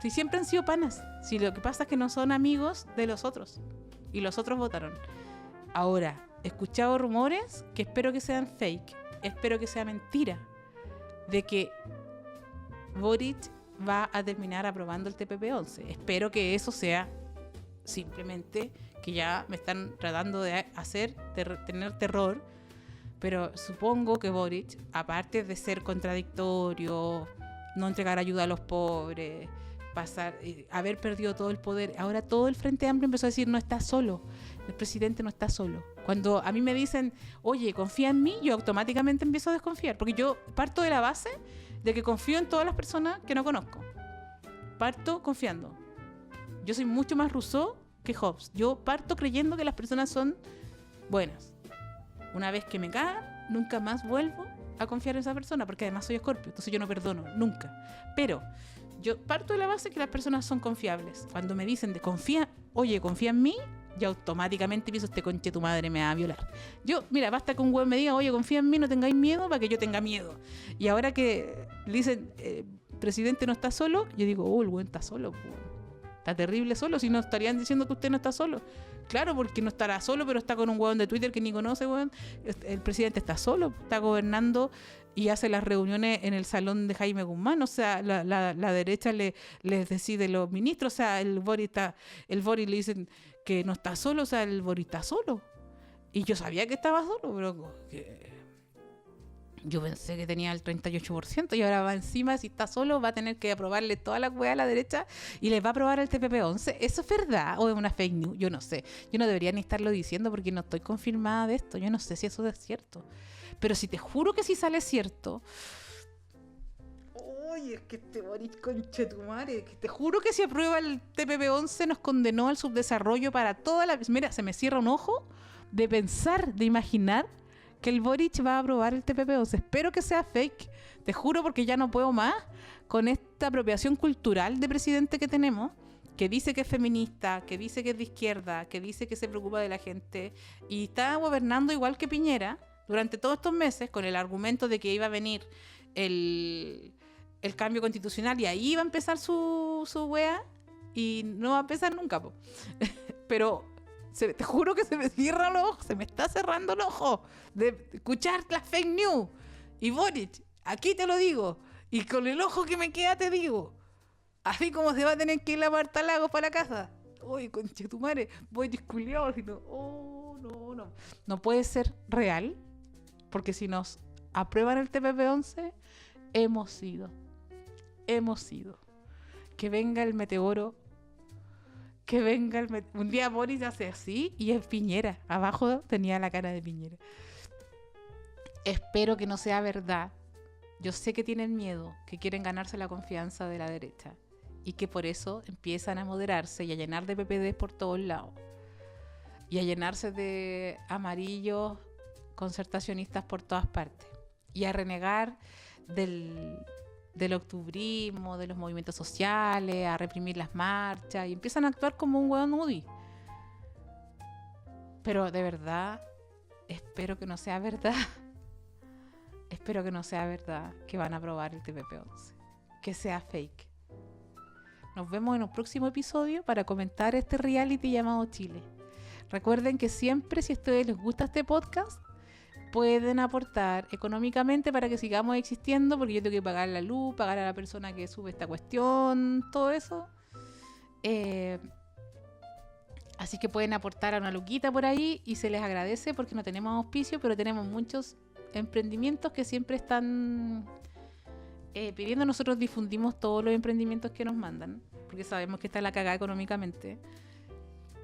Si siempre han sido panas. Si lo que pasa es que no son amigos de los otros. Y los otros votaron. Ahora, he escuchado rumores que espero que sean fake. Espero que sea mentira. De que Boric va a terminar aprobando el TPP-11. Espero que eso sea simplemente que ya me están tratando de hacer tener terror. Pero supongo que Boric, aparte de ser contradictorio, no entregar ayuda a los pobres, haber perdido todo el poder, ahora todo el Frente Amplio empezó a decir no está solo, el presidente no está solo. Cuando a mí me dicen, oye, confía en mí, yo automáticamente empiezo a desconfiar, porque yo parto de la base de que confío en todas las personas que no conozco. Parto confiando. Yo soy mucho más Rousseau que Hobbes. Yo parto creyendo que las personas son buenas. Una vez que me cagan, nunca más vuelvo a confiar en esa persona, porque además soy Escorpio, entonces yo no perdono, nunca. Pero yo parto de la base que las personas son confiables. Cuando me dicen confía en mí, yo automáticamente pienso, este conche tu madre me va a violar. Yo, mira, basta que un güey me diga, oye, confía en mí, no tengáis miedo, para que yo tenga miedo. Y ahora que le dicen, presidente no está solo, yo digo, el güey está solo, está terrible solo, si no estarían diciendo que usted no está solo. Claro, porque no estará solo, pero está con un huevón de Twitter que ni conoce, huevón. El presidente está solo, está gobernando y hace las reuniones en el salón de Jaime Guzmán. O sea, la derecha les decide los ministros. O sea, el Boris le dicen que no está solo, o sea, el Boris está solo. Y yo sabía que estaba solo, pero yo pensé que tenía el 38% y ahora va encima, si está solo, va a tener que aprobarle toda la hueá a la derecha y les va a aprobar el TPP-11. ¿Eso es verdad o es una fake news? Yo no sé. Yo no debería ni estarlo diciendo porque no estoy confirmada de esto. Yo no sé si eso es cierto. Pero si te juro que si sale cierto... Oye, es que este Boris conchetumare, que te juro que si aprueba el TPP-11 nos condenó al subdesarrollo para toda la... Mira, se me cierra un ojo de pensar, de imaginar que el Boric va a aprobar el TPP-11. Espero que sea fake. Te juro, porque ya no puedo más con esta apropiación cultural de presidente que tenemos, que dice que es feminista, que dice que es de izquierda, que dice que se preocupa de la gente y está gobernando igual que Piñera durante todos estos meses con el argumento de que iba a venir el cambio constitucional y ahí iba a empezar su wea y no va a empezar nunca, po. Pero te juro que se me cierra el ojo, se me está cerrando el ojo de escuchar las fake news. Y Boric, aquí te lo digo, y con el ojo que me queda te digo, así como se va a tener que ir la Marta Lagos para la casa. Uy, conchetumare, Boric culiao, no puede ser real, porque si nos aprueban el TPP-11, hemos sido. Que venga el meteoro. Un día Boris hace así y es Piñera. Abajo tenía la cara de Piñera. Espero que no sea verdad. Yo sé que tienen miedo, que quieren ganarse la confianza de la derecha y que por eso empiezan a moderarse y a llenar de PPD por todos lados y a llenarse de amarillos concertacionistas por todas partes y a renegar del del octubrismo, de los movimientos sociales, a reprimir las marchas y empiezan a actuar como un hueón Moody. Pero de verdad, espero que no sea verdad. Espero que no sea verdad que van a aprobar el TPP-11. Que sea fake. Nos vemos en un próximo episodio para comentar este reality llamado Chile. Recuerden que siempre, si a ustedes les gusta este podcast, pueden aportar económicamente para que sigamos existiendo, porque yo tengo que pagar la luz, pagar a la persona que sube esta cuestión, todo eso. Así que pueden aportar a una luquita por ahí y se les agradece porque no tenemos auspicio, pero tenemos muchos emprendimientos que siempre están pidiendo. Nosotros difundimos todos los emprendimientos que nos mandan, porque sabemos que está la cagada económicamente.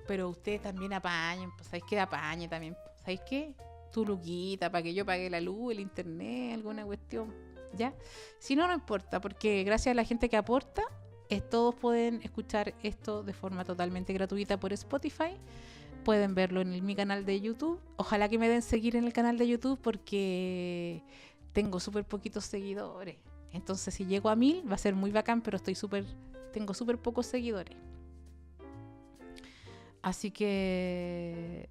Pero ustedes también apañen, pues, ¿sabéis qué? Apañen también. ¿Sabéis qué? Tu luquita para que yo pague la luz, el internet, alguna cuestión, ¿ya? Si no, no importa, porque gracias a la gente que aporta, todos pueden escuchar esto de forma totalmente gratuita por Spotify. Pueden verlo en mi canal de YouTube. Ojalá que me den seguir en el canal de YouTube porque tengo súper poquitos seguidores. Entonces, si llego a 1000 va a ser muy bacán, pero tengo súper pocos seguidores. Así que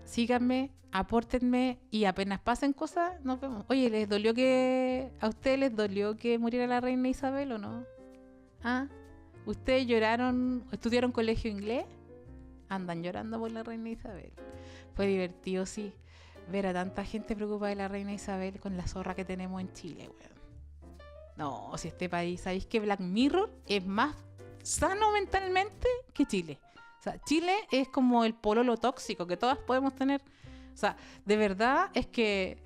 síganme, apórtenme y apenas pasen cosas, nos vemos. Oye, ¿a ustedes les dolió que muriera la reina Isabel o no? ¿Ah? ¿Ustedes lloraron, estudiaron colegio inglés? Andan llorando por la reina Isabel. Fue divertido, sí, ver a tanta gente preocupada de la reina Isabel con la zorra que tenemos en Chile, weón. No, si este país, ¿sabéis que Black Mirror es más sano mentalmente que Chile? O sea, Chile es como el pololo tóxico que todas podemos tener. O sea, de verdad es que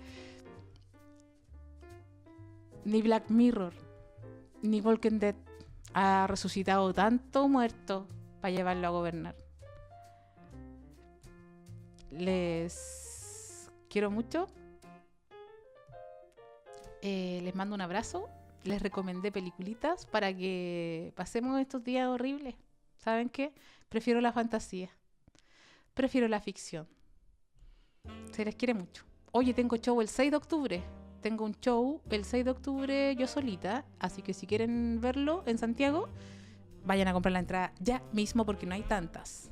ni Black Mirror ni Walking Dead ha resucitado tanto muerto para llevarlo a gobernar. Les quiero mucho. Les mando un abrazo. Les recomendé peliculitas para que pasemos estos días horribles. ¿Saben qué? Prefiero la fantasía. Prefiero la ficción. Se les quiere mucho. Oye, tengo show el 6 de octubre. Tengo un show el 6 de octubre yo solita. Así que si quieren verlo en Santiago, vayan a comprar la entrada ya mismo porque no hay tantas.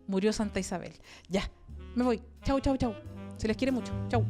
Murió Santa Isabel. Ya, me voy. Chau, chau, chau. Se les quiere mucho. Chau.